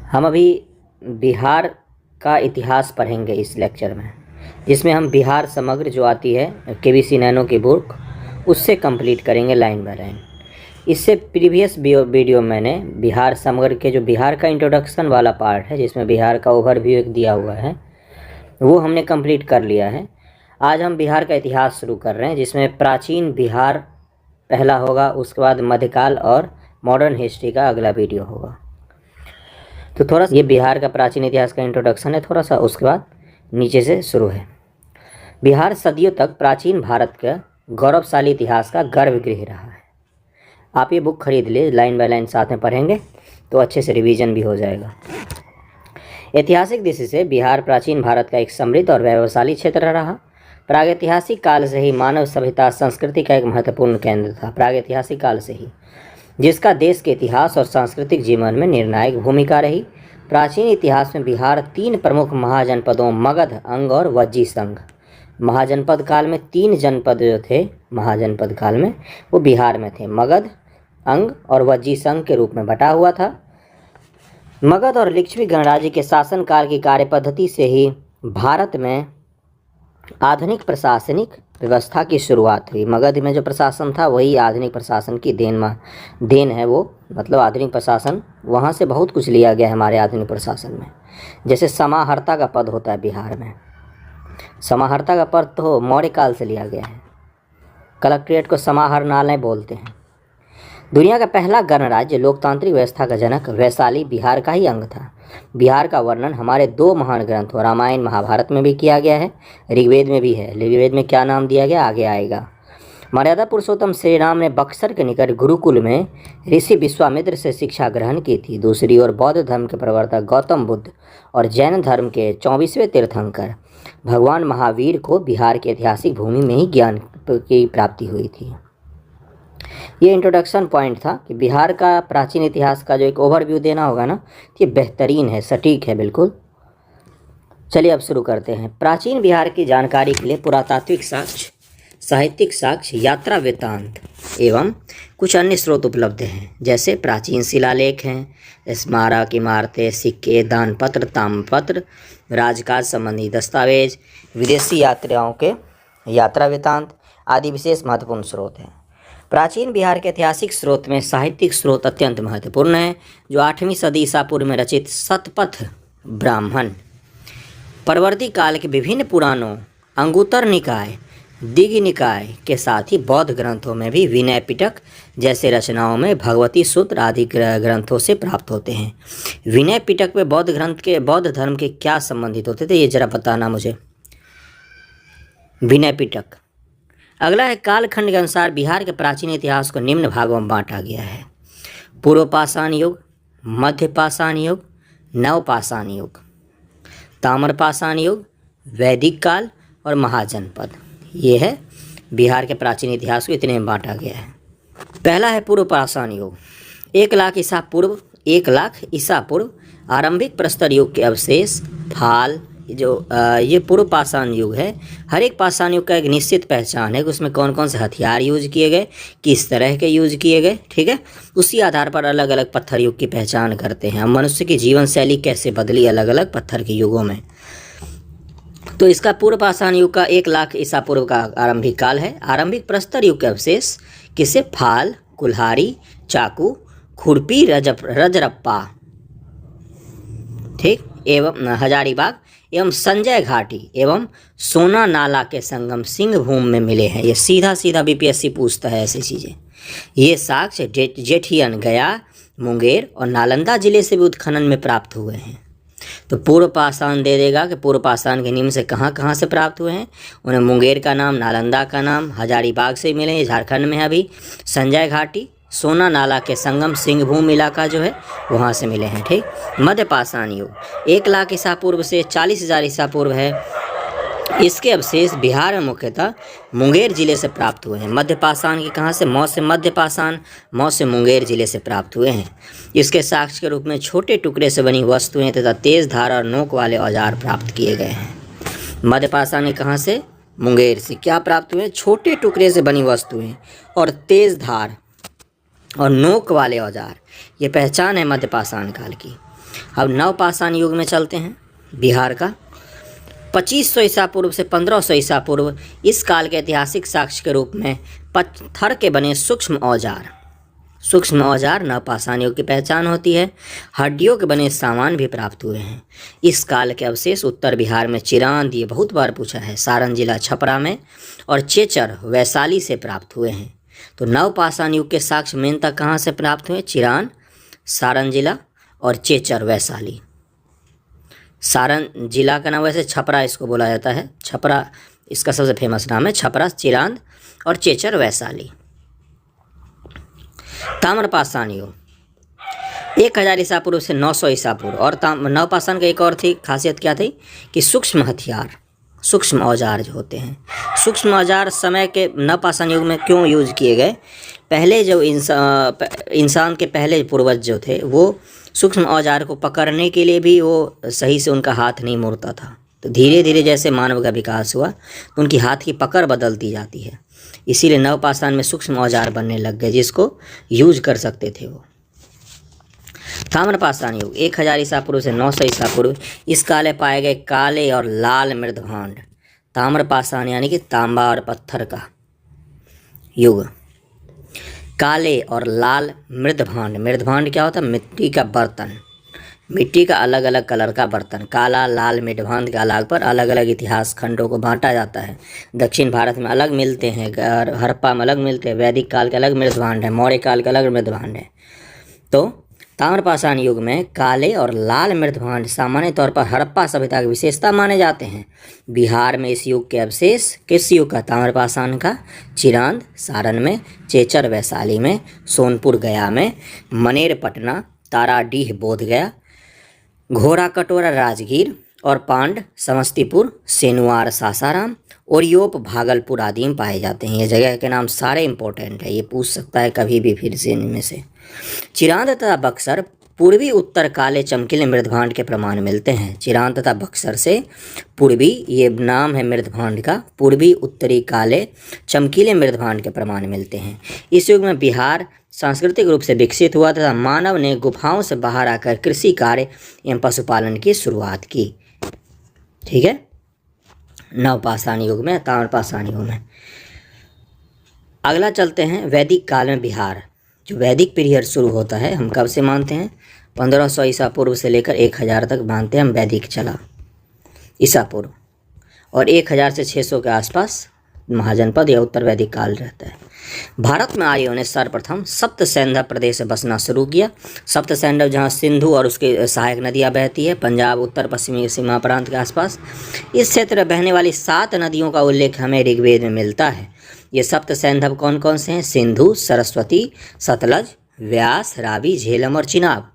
हम अभी बिहार का इतिहास पढ़ेंगे इस लेक्चर में, जिसमें हम बिहार समग्र जो आती है केबीसी नैनो की बुक, उससे कंप्लीट करेंगे लाइन बाय लाइन। इससे प्रीवियस वीडियो मैंने बिहार समग्र के जो बिहार का इंट्रोडक्शन वाला पार्ट है, जिसमें बिहार का ओवरव्यू एक दिया हुआ है, वो हमने कंप्लीट कर लिया है। आज हम बिहार का इतिहास शुरू कर रहे हैं, जिसमें प्राचीन बिहार पहला होगा, उसके बाद मध्यकाल और मॉडर्न हिस्ट्री का अगला वीडियो होगा। तो थोड़ा सा ये बिहार का प्राचीन इतिहास का इंट्रोडक्शन है थोड़ा सा, उसके बाद नीचे से शुरू है। बिहार सदियों तक प्राचीन भारत का गौरवशाली इतिहास का गर्भगृह रहा है। आप ये बुक खरीद ले, लाइन बाय लाइन साथ में पढ़ेंगे तो अच्छे से रिवीजन भी हो जाएगा। ऐतिहासिक दृष्टि से बिहार प्राचीन भारत का एक समृद्ध और वैभवशाली क्षेत्र रहा। प्रागैतिहासिक काल से ही मानव सभ्यता संस्कृति का एक महत्वपूर्ण केंद्र था। प्रागैतिहासिक काल से ही, जिसका देश के इतिहास और सांस्कृतिक जीवन में निर्णायक भूमिका रही। प्राचीन इतिहास में बिहार 3 प्रमुख महाजनपदों मगध, अंग और वज्जी संघ, महाजनपद काल में 3 जनपद जो थे महाजनपद काल में, वो बिहार में थे। मगध, अंग और वज्जी संघ के रूप में बटा हुआ था। मगध और लिच्छवी गणराज्य के शासनकाल की कार्य पद्धति से ही भारत में आधुनिक प्रशासनिक व्यवस्था की शुरुआत हुई। मगध में जो प्रशासन था वही आधुनिक प्रशासन की देन है वो, मतलब आधुनिक प्रशासन वहाँ से बहुत कुछ लिया गया है हमारे आधुनिक प्रशासन में। जैसे समाहर्ता का पद होता है बिहार में, समाहर्ता का पद तो मौर्य काल से लिया गया है। कलेक्ट्रेट को समाहरणालय बोलते हैं। दुनिया का पहला गणराज्य लोकतांत्रिक व्यवस्था का जनक वैशाली बिहार का ही अंग था। बिहार का वर्णन हमारे 2 महान ग्रंथों रामायण महाभारत में भी किया गया है, ऋग्वेद में भी है। ऋग्वेद में क्या नाम दिया गया आगे आएगा। मर्यादा पुरुषोत्तम श्री राम ने बक्सर के निकट गुरुकुल में ऋषि विश्वामित्र से शिक्षा ग्रहण की थी। दूसरी ओर बौद्ध धर्म के प्रवर्तक गौतम बुद्ध और जैन धर्म के 24वें तीर्थंकर भगवान महावीर को बिहार की ऐतिहासिक भूमि में ही ज्ञान की प्राप्ति हुई थी। ये इंट्रोडक्शन पॉइंट था कि बिहार का प्राचीन इतिहास का जो एक ओवरव्यू देना होगा ना, ये बेहतरीन है, सटीक है बिल्कुल। चलिए अब शुरू करते हैं। प्राचीन बिहार की जानकारी के लिए पुरातात्विक साक्ष्य, साहित्यिक साक्ष्य, यात्रा वृत्तांत एवं कुछ अन्य स्रोत उपलब्ध हैं। जैसे प्राचीन शिलालेख हैं, स्मारक, इमारतें, सिक्के, दानपत्र, ताम्रपत्र, राजकाज संबंधी दस्तावेज, विदेशी यात्राओं के यात्रा वृत्तांत आदि विशेष महत्वपूर्ण स्रोत हैं। प्राचीन बिहार के ऐतिहासिक स्रोत में साहित्यिक स्रोत अत्यंत महत्वपूर्ण है, जो 8वीं सदी ईसा पूर्व में रचित शतपथ ब्राह्मण, परवर्ती काल के विभिन्न पुराणों, अंगुत्तर निकाय, दिग्ग निकाय के साथ ही बौद्ध ग्रंथों में भी विनय पिटक जैसे रचनाओं में भगवती सूत्र आदि ग्रंथों से प्राप्त होते हैं। विनय पिटक में बौद्ध धर्म के क्या संबंधित होते थे, ये जरा बताना मुझे। विनय पिटक। अगला है कालखंड के अनुसार बिहार के प्राचीन इतिहास को निम्न भागों में बांटा गया है: पूर्व पाषाण युग, मध्य पाषाण युग, नव पाषाण युग, ताम्र पाषाण युग, वैदिक काल और महाजनपद। ये है बिहार के प्राचीन इतिहास को इतने में बांटा गया है। पहला है पूर्व पाषाण युग। 1 लाख ईसा पूर्व आरंभिक प्रस्तर युग के अवशेष फाल, जो ये पूर्व पाषाण युग है। हर एक पाषाण युग का एक निश्चित पहचान है कि उसमें कौन कौन से हथियार यूज किए गए, किस तरह के यूज किए गए, ठीक है। उसी आधार पर अलग अलग पत्थर युग की पहचान करते हैं। मनुष्य की जीवन शैली कैसे बदली अलग अलग पत्थर के युगों में। तो इसका पूर्व पाषाण युग का 1 लाख ईसा पूर्व का आरंभिक काल है। आरंभिक प्रस्तर युग के अवशेष किसे फाल, कुल्हाड़ी, चाकू, खुरपी, रजरप्पा, ठीक, एवं हजारीबाग एवं संजय घाटी एवं सोना नाला के संगम सिंह भूम में मिले हैं। ये सीधा बीपीएससी पूछता है ऐसी चीज़ें। ये साक्ष्य जेठियन, गया, मुंगेर और नालंदा जिले से भी उत्खनन में प्राप्त हुए हैं। तो पूर्व पाषाण दे देगा कि पूर्व पाषाण के निम्न से कहाँ से प्राप्त हुए हैं। उन्हें मुंगेर का नाम, नालंदा का नाम, हजारीबाग से मिले, ये झारखंड में है अभी, संजय घाटी, सोना नाला के संगम सिंहभूम इलाका जो है वहाँ से मिले हैं, ठीक। मध्य पाषाण युग 1 लाख ईसा पूर्व से 40,000 ईसा पूर्व है। इसके अवशेष बिहार में मुख्यतः मुंगेर जिले से प्राप्त हुए हैं। मध्य पाषाण के कहाँ से? मौ से मध्य पाषाण, मौ से मुंगेर जिले से प्राप्त हुए हैं। इसके साक्ष्य के रूप में छोटे टुकड़े से बनी वस्तुएं तथा तेज धार और नोक वाले औजार प्राप्त किए गए हैं। मध्य पाषाण के कहाँ से? मुंगेर से। क्या प्राप्त हुए? छोटे टुकड़े से बनी वस्तुएं और तेज धार और नोक वाले औजार। ये पहचान है मध्य पाषाण काल की। अब नवपाषाण युग में चलते हैं। बिहार का 2500 ईसा पूर्व से 1500 ईसा पूर्व इस काल के ऐतिहासिक साक्ष्य के रूप में पत्थर के बने सूक्ष्म औजार नवपाषाण युग की पहचान होती है। हड्डियों के बने सामान भी प्राप्त हुए हैं। इस काल के अवशेष उत्तर बिहार में चिरांद, ये बहुत बार पूछा है, सारण जिला छपरा में, और चेचर वैशाली से प्राप्त हुए हैं। तो नवपाषाण युग के साक्ष्य मेन तक कहाँ से प्राप्त हुए? चिरांद, सारण जिला और चेचर वैशाली। सारण जिला का नाम वैसे छपरा इसको बोला जाता है, छपरा इसका सबसे फेमस नाम है, छपरा, चिरांद और चेचर वैशाली। ताम्रपाषाण युग 1000 ईसा पूर्व से 900 ईसा पूर्व। और नवपाषाण का एक और थी खासियत क्या थी कि सूक्ष्म हथियार, सूक्ष्म औजार जो होते हैं, सूक्ष्म औजार समय के नवपाषाण युग में क्यों यूज किए गए? पहले जो इंसान के पहले पूर्वज जो थे वो सूक्ष्म औजार को पकड़ने के लिए भी वो सही से उनका हाथ नहीं मुड़ता था। तो धीरे धीरे जैसे मानव का विकास हुआ तो उनकी हाथ की पकड़ बदलती जाती है, इसीलिए नवपाषाण में सूक्ष्म औजार बनने लग गए जिसको यूज कर सकते थे वो। ताम्रपाषाण युग 1000 ईसा पूर्व से 900 ईसा पूर्व इस काल में पाए गए काले और लाल मृदभांड। ताम्रपाषाण यानी कि तांबा और पत्थर का युग। काले और लाल मृदभांड, मृदभांड क्या होता है? मिट्टी का बर्तन, मिट्टी का अलग अलग कलर का बर्तन। काला लाल मृदभांड के अलग पर अलग अलग इतिहास खंडों को बांटा जाता है। दक्षिण भारत में अलग मिलते हैं, हड़प्पा में अलग मिलते हैं, वैदिक काल के अलग मृदभांड है, मौर्य काल के अलग मृदभांड है। तो ताम्रपाषाण युग में काले और लाल मृदभांड सामान्य तौर पर हड़प्पा सभ्यता की विशेषता माने जाते हैं। बिहार में इस युग के अवशेष किस युग का? ताम्रपाषाण का। चिरांद सारण में, चेचर वैशाली में, सोनपुर गया में, मनेर पटना, ताराडीह बोधगया, घोड़ा कटोरा राजगीर और पांड समस्तीपुर, सेनुआर सासाराम, ओरियोप भागलपुर आदि में पाए जाते हैं। ये जगह के नाम सारे इंपॉर्टेंट है, ये पूछ सकता है कभी भी फिर से इनमें से। चिरांद तथा बक्सर पूर्वी उत्तर काले चमकीले मृदभांड के प्रमाण मिलते हैं। चिरांद तथा बक्सर से पूर्वी, ये नाम है मृदभांड का, पूर्वी उत्तरी काले चमकीले मृदभांड के प्रमाण मिलते हैं। इस युग में बिहार सांस्कृतिक रूप से विकसित हुआ तथा मानव ने गुफाओं से बाहर आकर कृषि कार्य एवं पशुपालन की शुरुआत की। ठीक है, नवपाषाण युग में, ताम्रपाषाण युग में। अगला चलते हैं वैदिक काल में बिहार। जो वैदिक पीरियड शुरू होता है हम कब से मानते हैं? 1500 ईसा पूर्व से लेकर 1000 तक मानते हैं हम वैदिक चला ईसा पूर्व, और 1000 से 600 के आसपास महाजनपद या उत्तर वैदिक काल रहता है। भारत में आर्यों ने सर्वप्रथम सप्त सैंधव प्रदेश से बसना शुरू किया। सप्त सैंधव जहाँ सिंधु और उसके सहायक नदियाँ बहती है, पंजाब उत्तर पश्चिमी सीमा प्रांत के आसपास, इस क्षेत्र में बहने वाली 7 नदियों का उल्लेख हमें ऋग्वेद में मिलता है। ये सप्त सैंधव कौन कौन से हैं? सिंधु, सरस्वती, सतलज, व्यास, रावी, झेलम और चिनाब।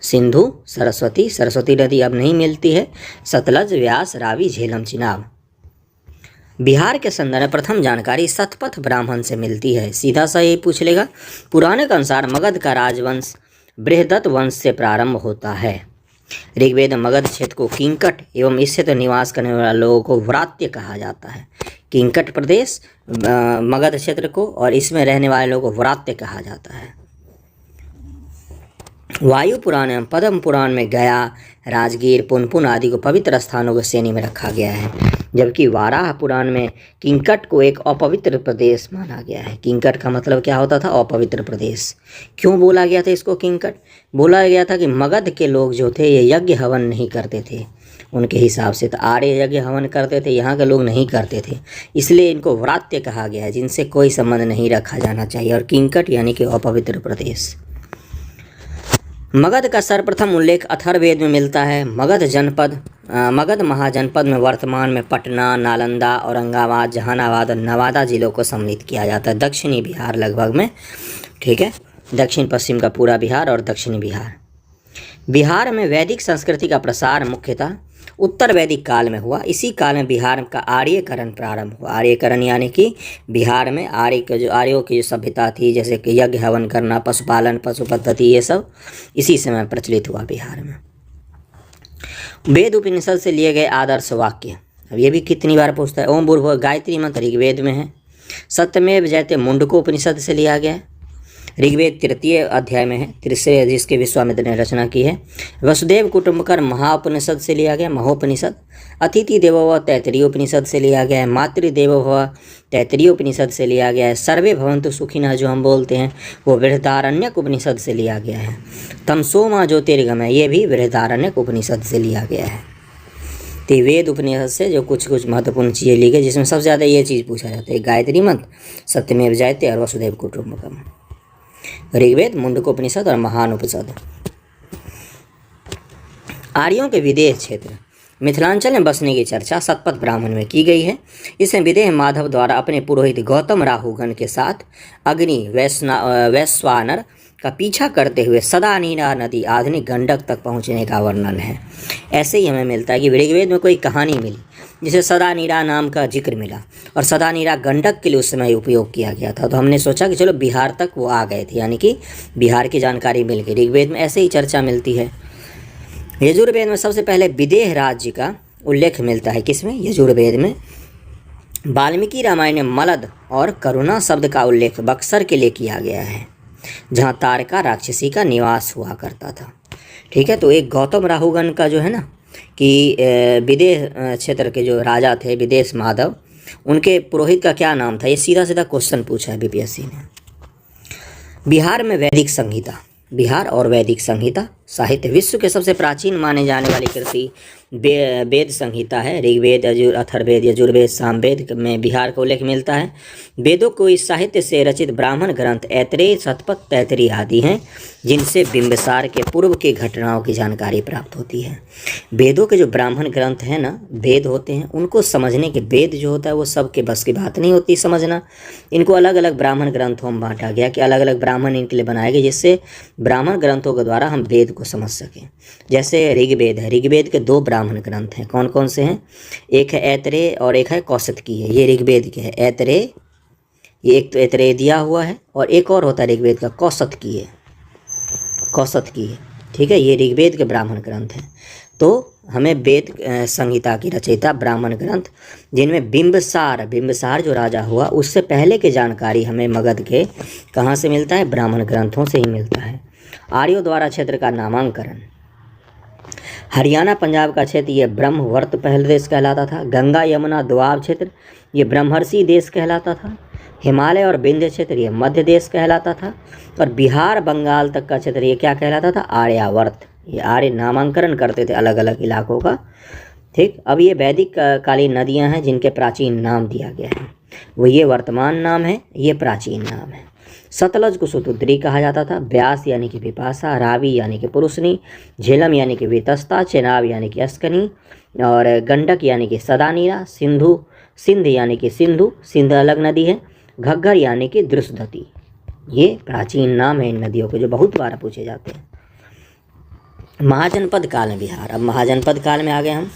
सिंधु, सरस्वती, सरस्वती नदी अब नहीं मिलती है, सतलज, व्यास, रावी, झेलम, चिनाब। बिहार के संदर्भ में प्रथम जानकारी शतपथ ब्राह्मण से मिलती है। सीधा सा ये पूछ लेगा। पुराने के अनुसार मगध का राजवंश बृहदत्त वंश से प्रारंभ होता है। ऋग्वेद मगध क्षेत्र को किंकट एवं इस क्षेत्र निवास करने वाले लोगों को व्रात्य कहा जाता है। किंकट प्रदेश मगध क्षेत्र को और इसमें रहने वाले लोगों को व्रात्य कहा जाता है। वायु पुराण एवं पद्म पुराण में गया, राजगीर, पुनपुन आदि को पवित्र स्थानों की श्रेणी में रखा गया है, जबकि वाराह पुराण में किंकट को एक अपवित्र प्रदेश माना गया है। किंकट का मतलब क्या होता था? अपवित्र प्रदेश। क्यों बोला गया था इसको किंकट? बोला गया था कि मगध के लोग जो थे ये यज्ञ हवन नहीं करते थे उनके हिसाब से, तो आर्य यज्ञ हवन करते थे, यहाँ के लोग नहीं करते थे, इसलिए इनको व्रात्य कहा गया है, जिनसे कोई संबंध नहीं रखा जाना चाहिए। और किंकट यानी कि अपवित्र प्रदेश। मगध का सर्वप्रथम उल्लेख अथर्ववेद में मिलता है। मगध महाजनपद में वर्तमान में पटना, नालंदा, औरंगाबाद, जहानाबाद और नवादा जिलों को सम्मिलित किया जाता है। दक्षिणी बिहार लगभग में, ठीक है, दक्षिण पश्चिम का पूरा बिहार और दक्षिणी बिहार। बिहार में वैदिक संस्कृति का प्रसार मुख्यतः उत्तर वैदिक काल में हुआ। इसी काल में बिहार का आर्यकरण प्रारंभ हुआ। आर्यकरण यानी कि बिहार में आर्यों की जो सभ्यता थी, जैसे कि यज्ञ हवन करना, पशुपालन, पशु पद्धति, ये सब इसी समय प्रचलित हुआ बिहार में। वेद उपनिषद से लिए गए आदर्श वाक्य, अब ये भी कितनी बार पूछता है। ओम भूर्भुवः गायत्री मंत्र ऋग्वेद में है। सत्यमेव जयते मुंडको उपनिषद से लिया गया है। ऋग्वेद 3 अध्याय में है, तीसरे जिसके विश्वामित्र ने रचना की है। वसुदेव कुटुंबकर महाउपनिषद से लिया गया, महोपनिषद। अतिथि देवो भव तैत्तिरीय उपनिषद से लिया गया है। मातृदेवो भव तैत्तिरीय उपनिषद से लिया गया है। सर्वे भवन्तु सुखिनः जो हम बोलते हैं वो बृहदारण्यक उपनिषद से लिया गया है। तमसो मा ज्योतिर्गमय ये भी बृहदारण्यक उपनिषद से लिया गया है। तो वेद उपनिषद से जो कुछ महत्वपूर्ण चीज़ें ली गई, जिसमें सबसे ज़्यादा ये चीज़ पूछा जाता है, गायत्री मंत्र, सत्यमेव जयते और वसुदेव कुटुंबकम। ऋग्वेद, मुंडकोपनिषद और महानुपनिषद। आर्यों के विदेह क्षेत्र। मिथिलांचल में बसने की चर्चा शतपथ ब्राह्मण में की गई है। इसमें विदेह माधव द्वारा अपने पुरोहित गौतम राहुगण के साथ अग्नि वैश्वानर का पीछा करते हुए सदानीरा नदी आधुनिक गंडक तक पहुंचने का वर्णन है। ऐसे ही हमें मिलता है कि ऋग्वेद में कोई कहानी मिली जिसे सदानीरा नाम का जिक्र मिला और सदानीरा गंडक के लिए उस समय उपयोग किया गया था। तो हमने सोचा कि चलो बिहार तक वो आ गए थे, यानी कि बिहार की जानकारी मिल गई। ऋग्वेद में ऐसे ही चर्चा मिलती है। यजुर्वेद में सबसे पहले विदेह राज्य का उल्लेख मिलता है। किसमें? यजुर्वेद में। वाल्मीकि रामायण में मलद और करुणा शब्द का उल्लेख बक्सर के लिए किया गया है, जहाँ तारका राक्षसी का निवास हुआ करता था। ठीक है, तो एक गौतम राहुगण का जो है ना कि विदेह क्षेत्र के जो राजा थे विदेश माधव, उनके पुरोहित का क्या नाम था, ये सीधा सीधा क्वेश्चन पूछा है बीपीएससी ने। बिहार में वैदिक संहिता। बिहार और वैदिक संहिता साहित्य। विश्व के सबसे प्राचीन माने जाने वाली कृति वेद संहिता है। ऋग्वेद, अथर्ववेद, यजुर्वेद, सामवेद में बिहार का उल्लेख मिलता है। वेदों को इस साहित्य से रचित ब्राह्मण ग्रंथ ऐतरेय, शतपथ, तैत्तिरीय आदि हैं, जिनसे बिंबिसार के पूर्व की घटनाओं की जानकारी प्राप्त होती है। वेदों के जो ब्राह्मण ग्रंथ हैं ना, वेद होते हैं, उनको समझने के, वेद जो होता है वो सबके बस की बात नहीं होती समझना। इनको अलग अलग ब्राह्मण ग्रंथों में बांटा गया कि अलग अलग ब्राह्मण इनके लिए बनाए गए, जिससे ब्राह्मण ग्रंथों के द्वारा हम वेद को समझ सकें। जैसे ऋग्वेद है, ऋग्वेद के 2 ब्राह्मण ग्रंथ हैं। कौन कौन से हैं? एक है ऐतरेय और एक है कौशिकी है। ये ऋग्वेद के है ऐतरेय, ये एक तो ऐतरेय दिया हुआ है, और एक और होता है ऋग्वेद का कौशिकी है, कौशिकी है। ठीक है, ये ऋग्वेद के ब्राह्मण ग्रंथ हैं। तो हमें वेद संहिता की रचयिता ब्राह्मण ग्रंथ, जिनमें बिंबिसार जो राजा हुआ उससे पहले की जानकारी हमें मगध के कहाँ से मिलता है? ब्राह्मण ग्रंथों से ही मिलता है। आर्यों द्वारा क्षेत्र का नामांकरण। हरियाणा पंजाब का क्षेत्र ये ब्रह्मवर्त पहले देश कहलाता था। गंगा यमुना दोआब क्षेत्र ये ब्रह्मर्षि देश कहलाता था। हिमालय और विंध्य क्षेत्र ये मध्य देश कहलाता था। और बिहार बंगाल तक का क्षेत्र ये क्या कहलाता था? आर्यावर्त। ये आर्य नामांकन करते थे अलग अलग इलाकों का। ठीक, अब ये वैदिक कालीन नदियाँ हैं जिनके प्राचीन नाम दिया गया है। वो ये वर्तमान नाम है, ये प्राचीन नाम है। सतलज को सुतुद्री कहा जाता था। ब्यास यानी कि विपाशा, रावी यानी कि पुरुषनी, झेलम यानी कि वेतस्ता, चेनाब यानी कि अस्कनी, और गंडक यानी कि सदानीरा, सिंध यानी कि सिंधु, सिंध अलग नदी है, घग्गर यानी कि दृष्टधती। ये प्राचीन नाम है इन नदियों के, जो बहुत बार पूछे जाते हैं। महाजनपद काल में बिहार। अब महाजनपद काल में आ गए हम।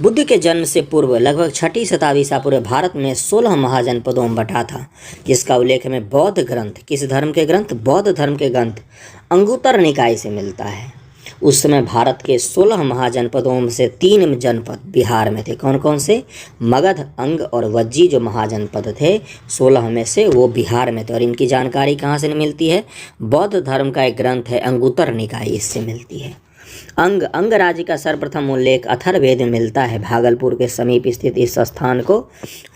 बुद्ध के जन्म से पूर्व लगभग 6ठी शताब्दी ईसा पूर्व भारत में 16 महाजनपदों में बटा था, जिसका उल्लेख हमें बौद्ध ग्रंथ, किस धर्म के ग्रंथ? बौद्ध धर्म के ग्रंथ अंगुत्तर निकाय से मिलता है। उस समय भारत के 16 महाजनपदों में से 3 जनपद बिहार में थे। कौन कौन से? मगध, अंग और वज्जी जो महाजनपद थे 16 में से, वो बिहार में थे। और इनकी जानकारी कहाँ से मिलती है? बौद्ध धर्म का एक ग्रंथ है अंगुत्तर निकाय, इससे मिलती है। अंग राज्य का सर्वप्रथम उल्लेख अथर्ववेद में मिलता है। भागलपुर के समीप स्थित इस स्थान को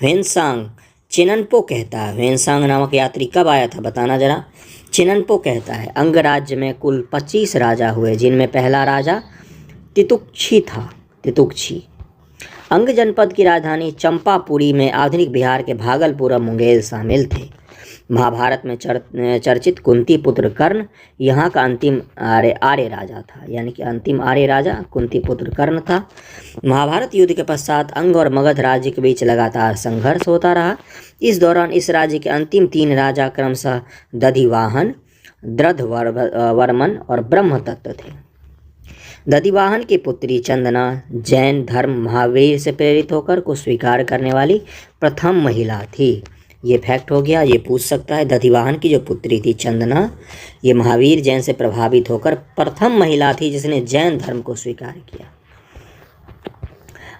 ह्वेनसांग चिननपो कहता है। ह्वेनसांग नामक यात्री कब आया था बताना जरा? चिननपो कहता है। अंग राज्य में कुल 25 राजा हुए, जिनमें पहला राजा तितुक्षी था। तितुक्षी। अंग जनपद की राजधानी चंपापुरी में आधुनिक बिहार के भागलपुर और मुंगेर शामिल थे। महाभारत में चर्चित कुंती पुत्र कर्ण यहाँ का अंतिम आर्य राजा था, यानी कि अंतिम आर्य राजा कुंती पुत्र कर्ण था। महाभारत युद्ध के पश्चात अंग और मगध राज्य के बीच लगातार संघर्ष होता रहा। इस दौरान इस राज्य के अंतिम 3 राजा क्रमशः दधिवाहन, द्रधवर्मन और ब्रह्मदत्त थे। दधिवाहन की पुत्री चंदना जैन धर्म महावीर से प्रेरित होकर को स्वीकार करने वाली प्रथम महिला थी। ये फैक्ट हो गया, ये पूछ सकता है। दधिवाहन की जो पुत्री थी चंदना, ये महावीर जैन से प्रभावित होकर प्रथम महिला थी जिसने जैन धर्म को स्वीकार किया।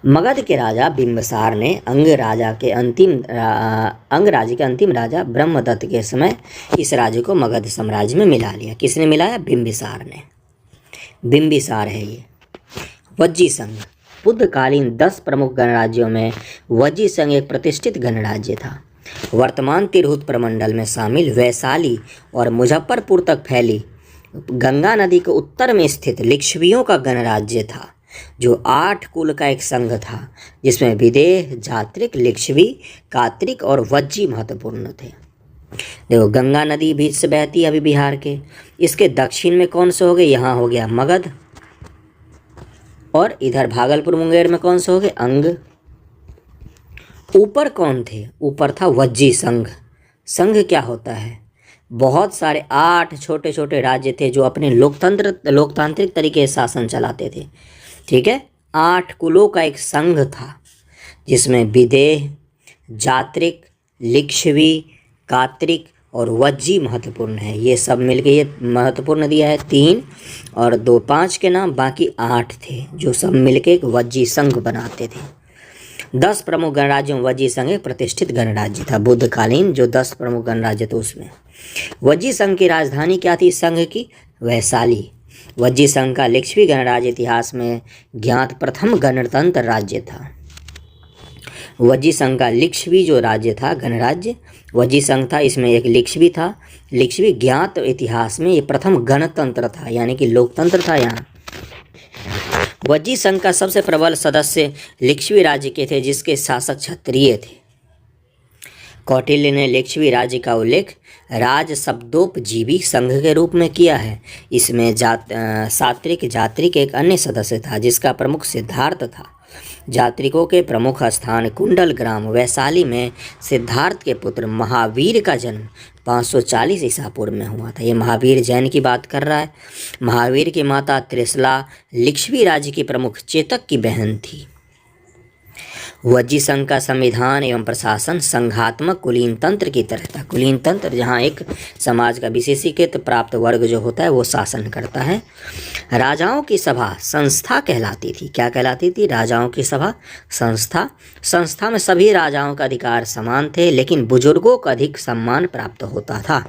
मगध के राजा बिंबिसार ने अंग राज्य के अंतिम राजा ब्रह्मदत्त के समय इस राज्य को मगध साम्राज्य में मिला लिया। किसने मिलाया? बिंबिसार ने। बिंबिसार है ये। वज्जी संघ। बुद्धकालीन 10 प्रमुख गणराज्यों में वज्जी संघ एक प्रतिष्ठित गणराज्य था। वर्तमान तिरहुत प्रमंडल में शामिल वैशाली और मुजफ्फरपुर तक फैली गंगा नदी के उत्तर में स्थित लिच्छवियों का गणराज्य था, जो 8 कुल का एक संघ था, जिसमें विदेह, जात्रिक, लिच्छवी, कात्रिक और वज्जी महत्वपूर्ण थे। देखो, गंगा नदी बीच से बहती है अभी बिहार के। इसके दक्षिण में कौन से हो गए? यहाँ हो गया मगध, और इधर भागलपुर मुंगेर में कौन से हो गए? अंग। ऊपर कौन थे? ऊपर था वज्जी संघ। संघ क्या होता है? बहुत सारे 8 छोटे छोटे राज्य थे जो अपने लोकतांत्रिक तरीके से शासन चलाते थे। ठीक है, 8 कुलों का एक संघ था, जिसमें विदेह, जात्रिक, लिच्छवी, कात्रिक और वज्जी महत्वपूर्ण है। ये सब मिलके ये महत्वपूर्ण दिया है 3 और 2 5 के नाम, बाकी 8 थे जो सब मिलके एक वज्जी संघ बनाते थे। 10 प्रमुख गणराज्यों में वज्जी संघ एक प्रतिष्ठित गणराज्य था। बुद्धकालीन जो 10 प्रमुख गणराज्य थे उसमें वज्जी संघ की राजधानी क्या थी? संघ की वैशाली। वज्जी संघ का लिच्छवी गणराज्य इतिहास में ज्ञात प्रथम गणतंत्र राज्य था। वज्जी संघ का लिच्छवी जो राज्य था, गणराज्य वज्जी संघ था, इसमें एक लिच्छवी था। लिच्छवी ज्ञात इतिहास में ये प्रथम गणतंत्र था, यानी कि लोकतंत्र था यहाँ। वज्जी संघ का सबसे प्रबल सदस्य लिच्छवी राज्य के थे, जिसके शासक क्षत्रिय थे। कौटिल्य ने लिच्छवी राज्य का उल्लेख राज शब्दोपजीवी संघ के रूप में किया है। इसमें सात्रिक जात्रिक एक अन्य सदस्य था, जिसका प्रमुख सिद्धार्थ था। जात्रिकों के प्रमुख स्थान कुंडल ग्राम वैशाली में सिद्धार्थ के पुत्र महावीर का जन्म 540 ईसा पूर्व में हुआ था। ये महावीर जैन की बात कर रहा है। महावीर की माता त्रिशला लिच्छवी राज्य की प्रमुख चेतक की बहन थी। वज्जी संघ का संविधान एवं प्रशासन संघात्मक कुलीन तंत्र की तरह था। कुलीन तंत्र जहाँ एक समाज का विशेषीकृत प्राप्त वर्ग जो होता है वो शासन करता है। राजाओं की सभा संस्था कहलाती थी। क्या कहलाती थी? राजाओं की सभा संस्था। संस्था में सभी राजाओं का अधिकार समान थे, लेकिन बुजुर्गों को अधिक सम्मान प्राप्त होता था।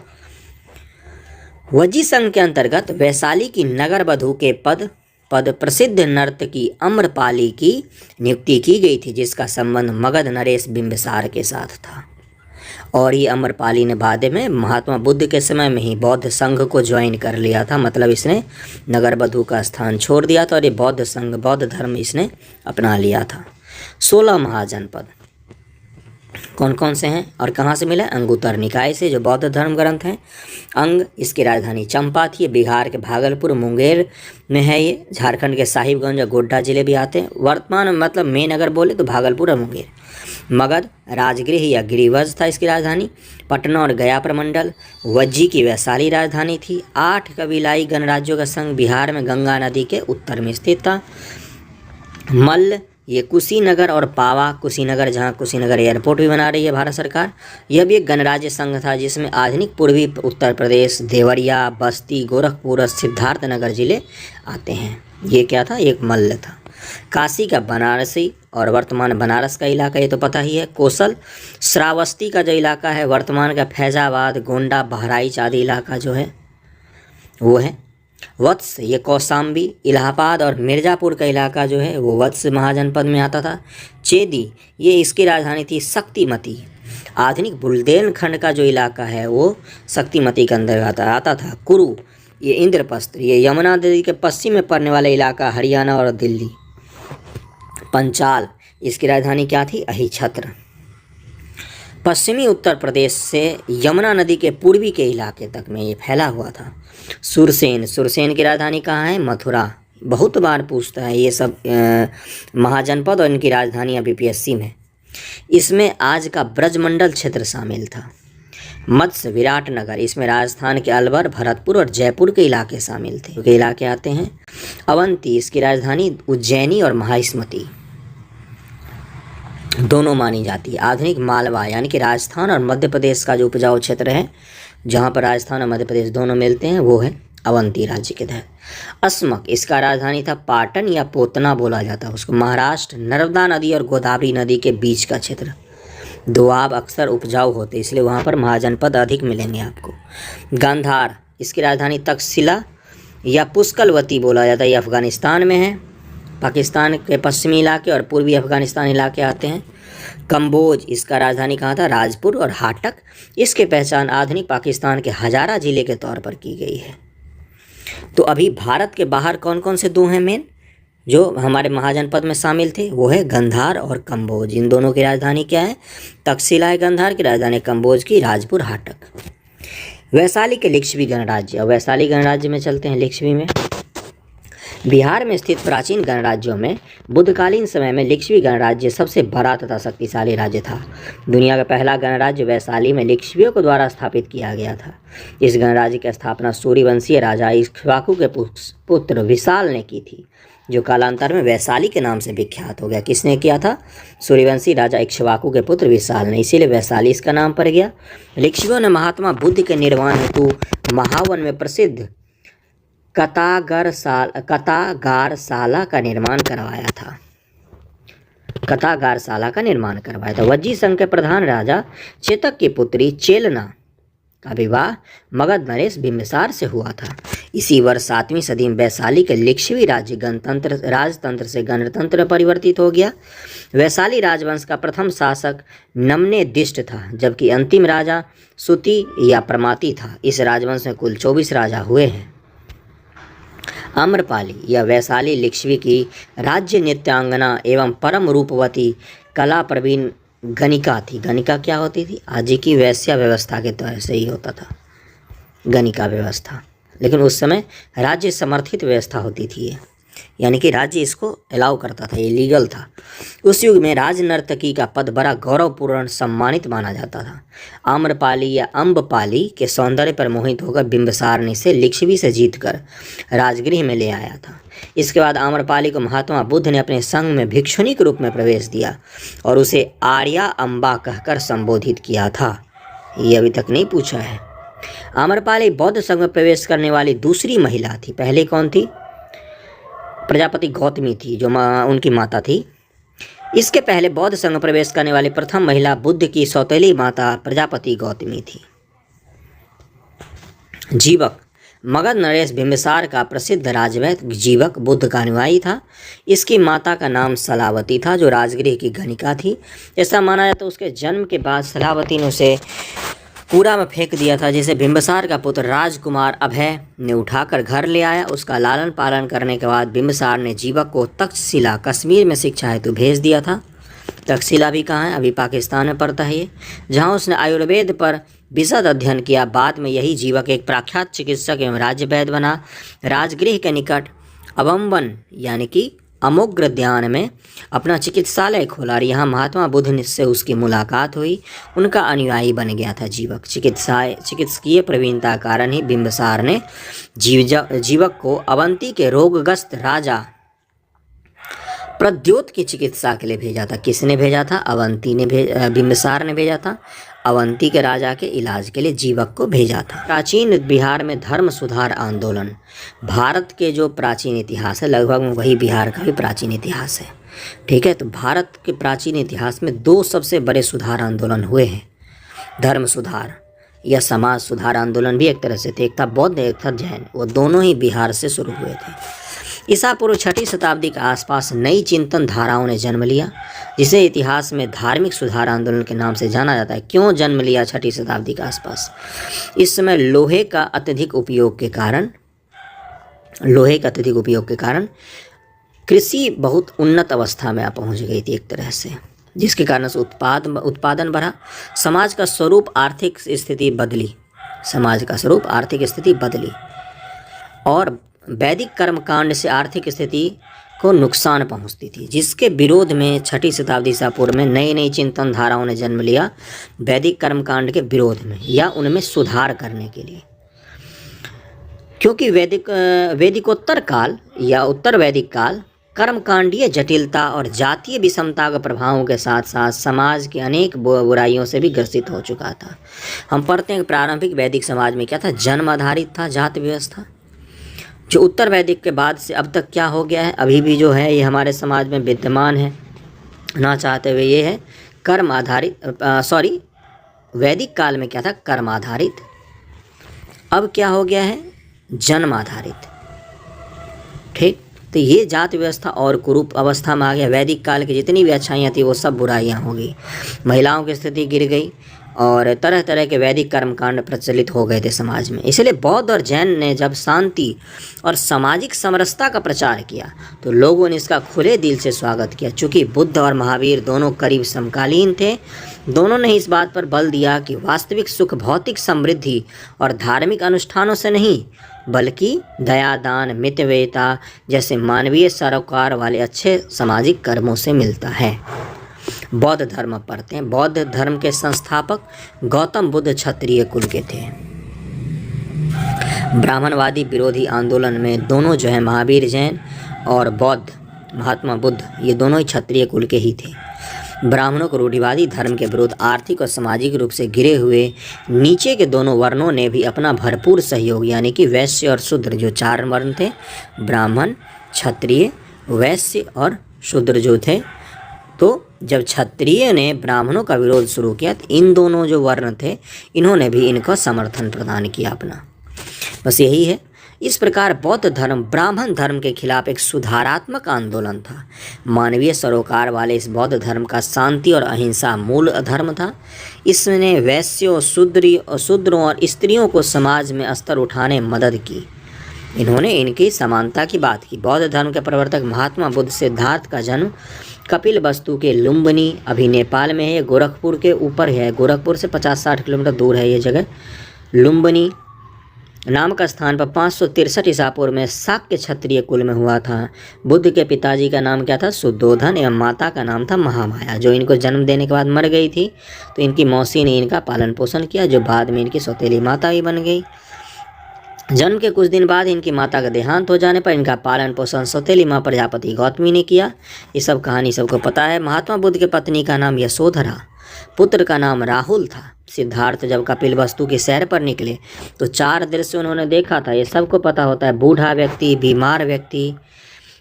वज्जी संघ के अंतर्गत वैशाली की नगर बधू के पद प्रसिद्ध नर्तकी अम्रपाली की नियुक्ति की गई थी, जिसका संबंध मगध नरेश बिंबिसार के साथ था। और ये अम्रपाली ने बाद में महात्मा बुद्ध के समय में ही बौद्ध संघ को ज्वाइन कर लिया था। मतलब इसने नगर बधू का स्थान छोड़ दिया था और ये बौद्ध संघ, बौद्ध धर्म इसने अपना लिया था। 16 महाजनपद कौन कौन से हैं और कहाँ से मिला? अंगुत्तर निकाय से, जो बौद्ध धर्म ग्रंथ हैं। अंग, इसकी राजधानी चंपा थी। बिहार के भागलपुर मुंगेर में है ये। झारखंड के साहिबगंज और गोड्डा जिले भी आते हैं। वर्तमान मतलब मेन अगर बोले तो भागलपुर और मुंगेर। मगध राजगृह या गिरिवज था इसकी राजधानी। पटना और गया प्रमंडल वज्जी की वैशाली राजधानी थी। 8 कबीलाई गणराज्यों का संघ बिहार में गंगा नदी के उत्तर में स्थित था। मल्ल, ये कुशीनगर और पावा, कुशीनगर जहाँ कुशीनगर एयरपोर्ट भी बना रही है भारत सरकार, यह भी एक गणराज्य संघ था, जिसमें आधुनिक पूर्वी उत्तर प्रदेश, देवरिया, बस्ती, गोरखपुर और सिद्धार्थनगर जिले आते हैं। ये क्या था? एक मल्ल था। काशी का बनारसी और वर्तमान बनारस का इलाका ये तो पता ही है। कोसल, श्रावस्ती का जो इलाका है, वर्तमान का फैजाबाद, गोंडा, बहराइच आदि इलाका जो है वो है। वत्स, ये कौशाम्बी, इलाहाबाद और मिर्ज़ापुर का इलाका जो है वो वत्स महाजनपद में आता था। चेदी, ये इसकी राजधानी थी। शक्तिमती, आधुनिक बुंदेलखंड का जो इलाका है वो शक्तिमती के अंदर आता था। कुरु, ये इंद्रप्रस्थ, ये यमुना नदी के पश्चिम में पड़ने वाला इलाका हरियाणा और दिल्ली। पंचाल, इसकी राजधानी क्या थी? अहिछत्र। पश्चिमी उत्तर प्रदेश से यमुना नदी के पूर्वी के इलाके तक में ये फैला हुआ था। सुरसेन, सुरसेन की राजधानी कहाँ है? मथुरा। बहुत बार पूछता है ये सब महाजनपद और इनकी राजधानी बीपीएससी में। इसमें आज का ब्रजमंडल क्षेत्र शामिल था। मत्स्य, विराटनगर, इसमें राजस्थान के अलवर, भरतपुर और जयपुर के इलाके शामिल थे। के इलाके आते हैं। अवंती, इसकी राजधानी उज्जैनी और महाइस्मती दोनों मानी जाती है। आधुनिक मालवा, यानी कि राजस्थान और मध्य प्रदेश का जो उपजाऊ क्षेत्र है, जहाँ पर राजस्थान और मध्य प्रदेश दोनों मिलते हैं, वो है अवंती राज्य के तहत। अस्मक इसका राजधानी था पाटन या पोतना बोला जाता है उसको। महाराष्ट्र नर्मदा नदी और गोदावरी नदी के बीच का क्षेत्र, दोआब अक्सर उपजाऊ होते इसलिए वहाँ पर महाजनपद अधिक मिलेंगे आपको। गांधार इसकी राजधानी तक्षशिला या पुष्कलवती बोला जाता है, ये अफ़गानिस्तान में है। पाकिस्तान के पश्चिमी इलाके और पूर्वी अफ़गानिस्तान इलाके आते हैं। कंबोज इसका राजधानी कहाँ था, राजपुर और हाटक। इसकी पहचान आधुनिक पाकिस्तान के हजारा ज़िले के तौर पर की गई है। तो अभी भारत के बाहर कौन कौन से दो हैं मेन जो हमारे महाजनपद में शामिल थे, वो है गंधार और कंबोज। इन दोनों की राजधानी क्या है, तक्षशिला है गंधार की राजधानी, कंबोज की राजपुर हाटक। वैशाली के लिच्छवी गणराज्य, और वैशाली गणराज्य में चलते हैं। लिच्छवी में बिहार में स्थित प्राचीन गणराज्यों में बुद्धकालीन समय में लिच्छवी गणराज्य सबसे बड़ा तथा शक्तिशाली राज्य था। दुनिया का पहला गणराज्य वैशाली में लिच्छवियों के द्वारा स्थापित किया गया था। इस गणराज्य की स्थापना सूर्यवंशीय राजा इक्ष्वाकु के पुत्र विशाल ने की थी, जो कालांतर में वैशाली के नाम से विख्यात हो गया। किसने किया था, सूर्यवंशी राजा इक्ष्वाकु के पुत्र विशाल ने, इसीलिए वैशाली इसका नाम पड़ गया। लिच्छवियों ने महात्मा बुद्ध के निर्वाण हेतु महावन में प्रसिद्ध कतागारशाला का निर्माण करवाया था। कतागारशाला का निर्माण करवाया था। वज्जी संघ के प्रधान राजा चेतक की पुत्री चेलना का विवाह मगध नरेश बिंबिसार से हुआ था। इसी वर्ष 7वीं सदी में वैशाली के लिच्छवी राज्य राजतंत्र से गणतंत्र परिवर्तित हो गया। वैशाली राजवंश का प्रथम शासक नमनेदिष्ट था, जबकि अंतिम राजा सुति या प्रमाति था। इस राजवंश में कुल 24 राजा हुए हैं। आम्रपाली या वैशाली लिच्छवी की राज्य नृत्यांगना एवं परम रूपवती कला प्रवीण गणिका थी। गणिका क्या होती थी, आज की वैश्या व्यवस्था के तो ऐसे ही होता था गणिका व्यवस्था, लेकिन उस समय राज्य समर्थित व्यवस्था होती थी ये, यानी कि राज्य इसको अलाउ करता था, ये लीगल था। उस युग में राज नर्तकी का पद बड़ा गौरवपूर्ण सम्मानित माना जाता था। आम्रपाली या अम्बपाली के सौंदर्य पर मोहित होकर बिंबिसार ने इसे लिच्छवी से जीतकर राजगृह में ले आया था। इसके बाद आम्रपाली को महात्मा बुद्ध ने अपने संघ में भिक्षुनी के रूप में प्रवेश दिया और उसे आर्या अम्बा कहकर संबोधित किया था। ये अभी तक नहीं पूछा है। आम्रपाली बौद्ध संघ में प्रवेश करने वाली दूसरी महिला थी। पहले कौन थी, प्रजापति गौतमी थी जो उनकी माता थी। इसके पहले बौद्ध संघ में प्रवेश करने वाली प्रथम महिला बुद्ध की सौतेली माता प्रजापति गौतमी थी। जीवक मगध नरेश बिंबिसार का प्रसिद्ध राजवैद्य जीवक बुद्ध का अनुयायी था। इसकी माता का नाम सलावती था जो राजगृह की गणिका थी। ऐसा माना जाता है उसके जन्म के बाद सलावती ने उसे पूरा में फेंक दिया था, जिसे बिंबिसार का पुत्र राजकुमार अभय ने उठाकर घर ले आया। उसका लालन पालन करने के बाद बिंबिसार ने जीवक को तक्षशिला कश्मीर में शिक्षा हेतु भेज दिया था। तक्षशिला भी कहाँ है, अभी पाकिस्तान में पड़ता है ये, जहाँ उसने आयुर्वेद पर विशद अध्ययन किया। बाद में यही जीवक एक प्रख्यात चिकित्सक एवं राज्य वैद्य बना। राजगृह के निकट अबम्बन यानी कि अमोग्रद्यान में अपना चिकित्सालय खोला और यहाँ महात्मा बुद्ध से उसकी मुलाकात हुई। उनका अनुयायी बन गया था जीवक। चिकित्सकीय प्रवीणता कारण ही बिंबिसार ने जीवक को अवंती के रोगग्रस्त राजा प्रद्योत की चिकित्सा के लिए भेजा था। किसने भेजा था, अवंती ने बिंबिसार ने भेजा था। अवंती के राजा के इलाज के लिए जीवक को भेजा था। प्राचीन बिहार में धर्म सुधार आंदोलन, भारत के जो प्राचीन इतिहास है लगभग वही बिहार का भी प्राचीन इतिहास है। ठीक है, तो भारत के प्राचीन इतिहास में दो सबसे बड़े सुधार आंदोलन हुए हैं। धर्म सुधार या समाज सुधार आंदोलन भी एक तरह से थे, एक था बौद्ध एक था जैन, वो दोनों ही बिहार से शुरू हुए थे। ईसा पूर्व 6वीं शताब्दी के आसपास नई चिंतन धाराओं ने जन्म लिया, जिसे इतिहास में धार्मिक सुधार आंदोलन के नाम से जाना जाता है। क्यों जन्म लिया 6वीं शताब्दी के आसपास, इस समय लोहे का अत्यधिक उपयोग के कारण कृषि बहुत उन्नत अवस्था में पहुंच गई थी एक तरह से, जिसके कारण से उत्पादन बढ़ा। समाज का स्वरूप आर्थिक स्थिति बदली और वैदिक कर्मकांड से आर्थिक स्थिति को नुकसान पहुंचती थी, जिसके विरोध में 6वीं शताब्दी ईसा पूर्व में नई नई चिंतन धाराओं ने जन्म लिया। वैदिक कर्मकांड के विरोध में या उनमें सुधार करने के लिए, क्योंकि वैदिकोत्तर काल या उत्तर वैदिक काल कर्मकांडीय जटिलता और जातीय विषमता के प्रभावों के साथ साथ समाज की अनेक बुराइयों से भी ग्रसित हो चुका था। हम पढ़ते हैं कि प्रारंभिक वैदिक समाज में क्या था, जन्म आधारित था जाति व्यवस्था। जो उत्तर वैदिक के बाद से अब तक क्या हो गया है, अभी भी जो है ये हमारे समाज में विद्यमान है ना चाहते हुए, ये है कर्म आधारित। वैदिक काल में क्या था, कर्म आधारित। अब क्या हो गया है, जन्म आधारित। ठीक, तो ये जाति व्यवस्था और कुरूप अवस्था में आ गया। वैदिक काल की जितनी भी अच्छाइयाँ थी वो सब बुराइयाँ हो गई, महिलाओं की स्थिति गिर गई और तरह तरह के वैदिक कर्मकांड प्रचलित हो गए थे समाज में। इसलिए बौद्ध और जैन ने जब शांति और सामाजिक समरसता का प्रचार किया तो लोगों ने इसका खुले दिल से स्वागत किया। चूँकि बुद्ध और महावीर दोनों करीब समकालीन थे, दोनों ने इस बात पर बल दिया कि वास्तविक सुख भौतिक समृद्धि और धार्मिक अनुष्ठानों से नहीं बल्कि दया, दान, मितव्ययिता जैसे मानवीय सरोकार वाले अच्छे सामाजिक कर्मों से मिलता है। बौद्ध धर्म पढ़ते हैं। बौद्ध धर्म के संस्थापक गौतम बुद्ध क्षत्रिय कुल के थे। ब्राह्मणवादी विरोधी आंदोलन में दोनों जो है महावीर जैन और बौद्ध महात्मा बुद्ध, ये दोनों ही क्षत्रिय कुल के ही थे। ब्राह्मणों को रूढ़िवादी धर्म के विरुद्ध आर्थिक और सामाजिक रूप से घिरे हुए नीचे के दोनों वर्णों ने भी अपना भरपूर सहयोग, यानी कि वैश्य और शूद्र जो 4 वर्ण थे, ब्राह्मण, क्षत्रिय, वैश्य और शूद्र जो थे, तो जब क्षत्रिय ने ब्राह्मणों का विरोध शुरू किया तो इन दोनों जो वर्ण थे इन्होंने भी इनका समर्थन प्रदान किया अपना। बस यही है। इस प्रकार बौद्ध धर्म ब्राह्मण धर्म के खिलाफ एक सुधारात्मक आंदोलन था। मानवीय सरोकार वाले इस बौद्ध धर्म का शांति और अहिंसा मूल धर्म था। इसने वैश्यों, शूद्रों और स्त्रियों को समाज में स्तर उठाने में मदद की। इन्होंने इनकी समानता की बात की। बौद्ध धर्म के प्रवर्तक महात्मा बुद्ध सिद्धार्थ का जन्म कपिलवस्तु के लुम्बिनी, अभी नेपाल में है, गोरखपुर के ऊपर है, गोरखपुर से 50-60 किलोमीटर दूर है ये जगह। लुम्बिनी नामक स्थान पर 563 ईसा पूर्व में शाक्य क्षत्रिय कुल में हुआ था। बुद्ध के पिताजी का नाम क्या था, सुद्धोधन, एवं माता का नाम था महामाया, जो इनको जन्म देने के बाद मर गई थी। तो इनकी मौसी ने इनका पालन पोषण किया, जो बाद में इनकी सौतेली माता भी बन गई। जन्म के कुछ दिन बाद इनकी माता का देहांत हो जाने पर इनका पालन पोषण सौतेली माँ प्रजापति गौतमी ने किया। ये सब कहानी सबको पता है। महात्मा बुद्ध की पत्नी का नाम यशोधरा, पुत्र का नाम राहुल था। सिद्धार्थ जब कपिलवस्तु की सैर पर निकले तो 4 दृश्य उन्होंने देखा था। ये सबको पता होता है, बूढ़ा व्यक्ति, बीमार व्यक्ति,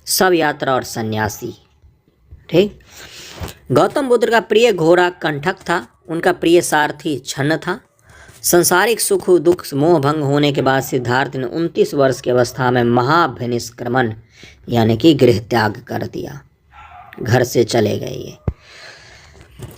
सब यात्रा और सन्यासी। ठीक। गौतम बुद्ध का प्रिय घोड़ा कंठक था, उनका प्रिय सारथी छन्न था। संसारिक सुख दुख मोह भंग होने के बाद सिद्धार्थ ने 29 वर्ष की अवस्था में महाभिनिष्क्रमण यानी कि गृह त्याग कर दिया, घर से चले गए। ये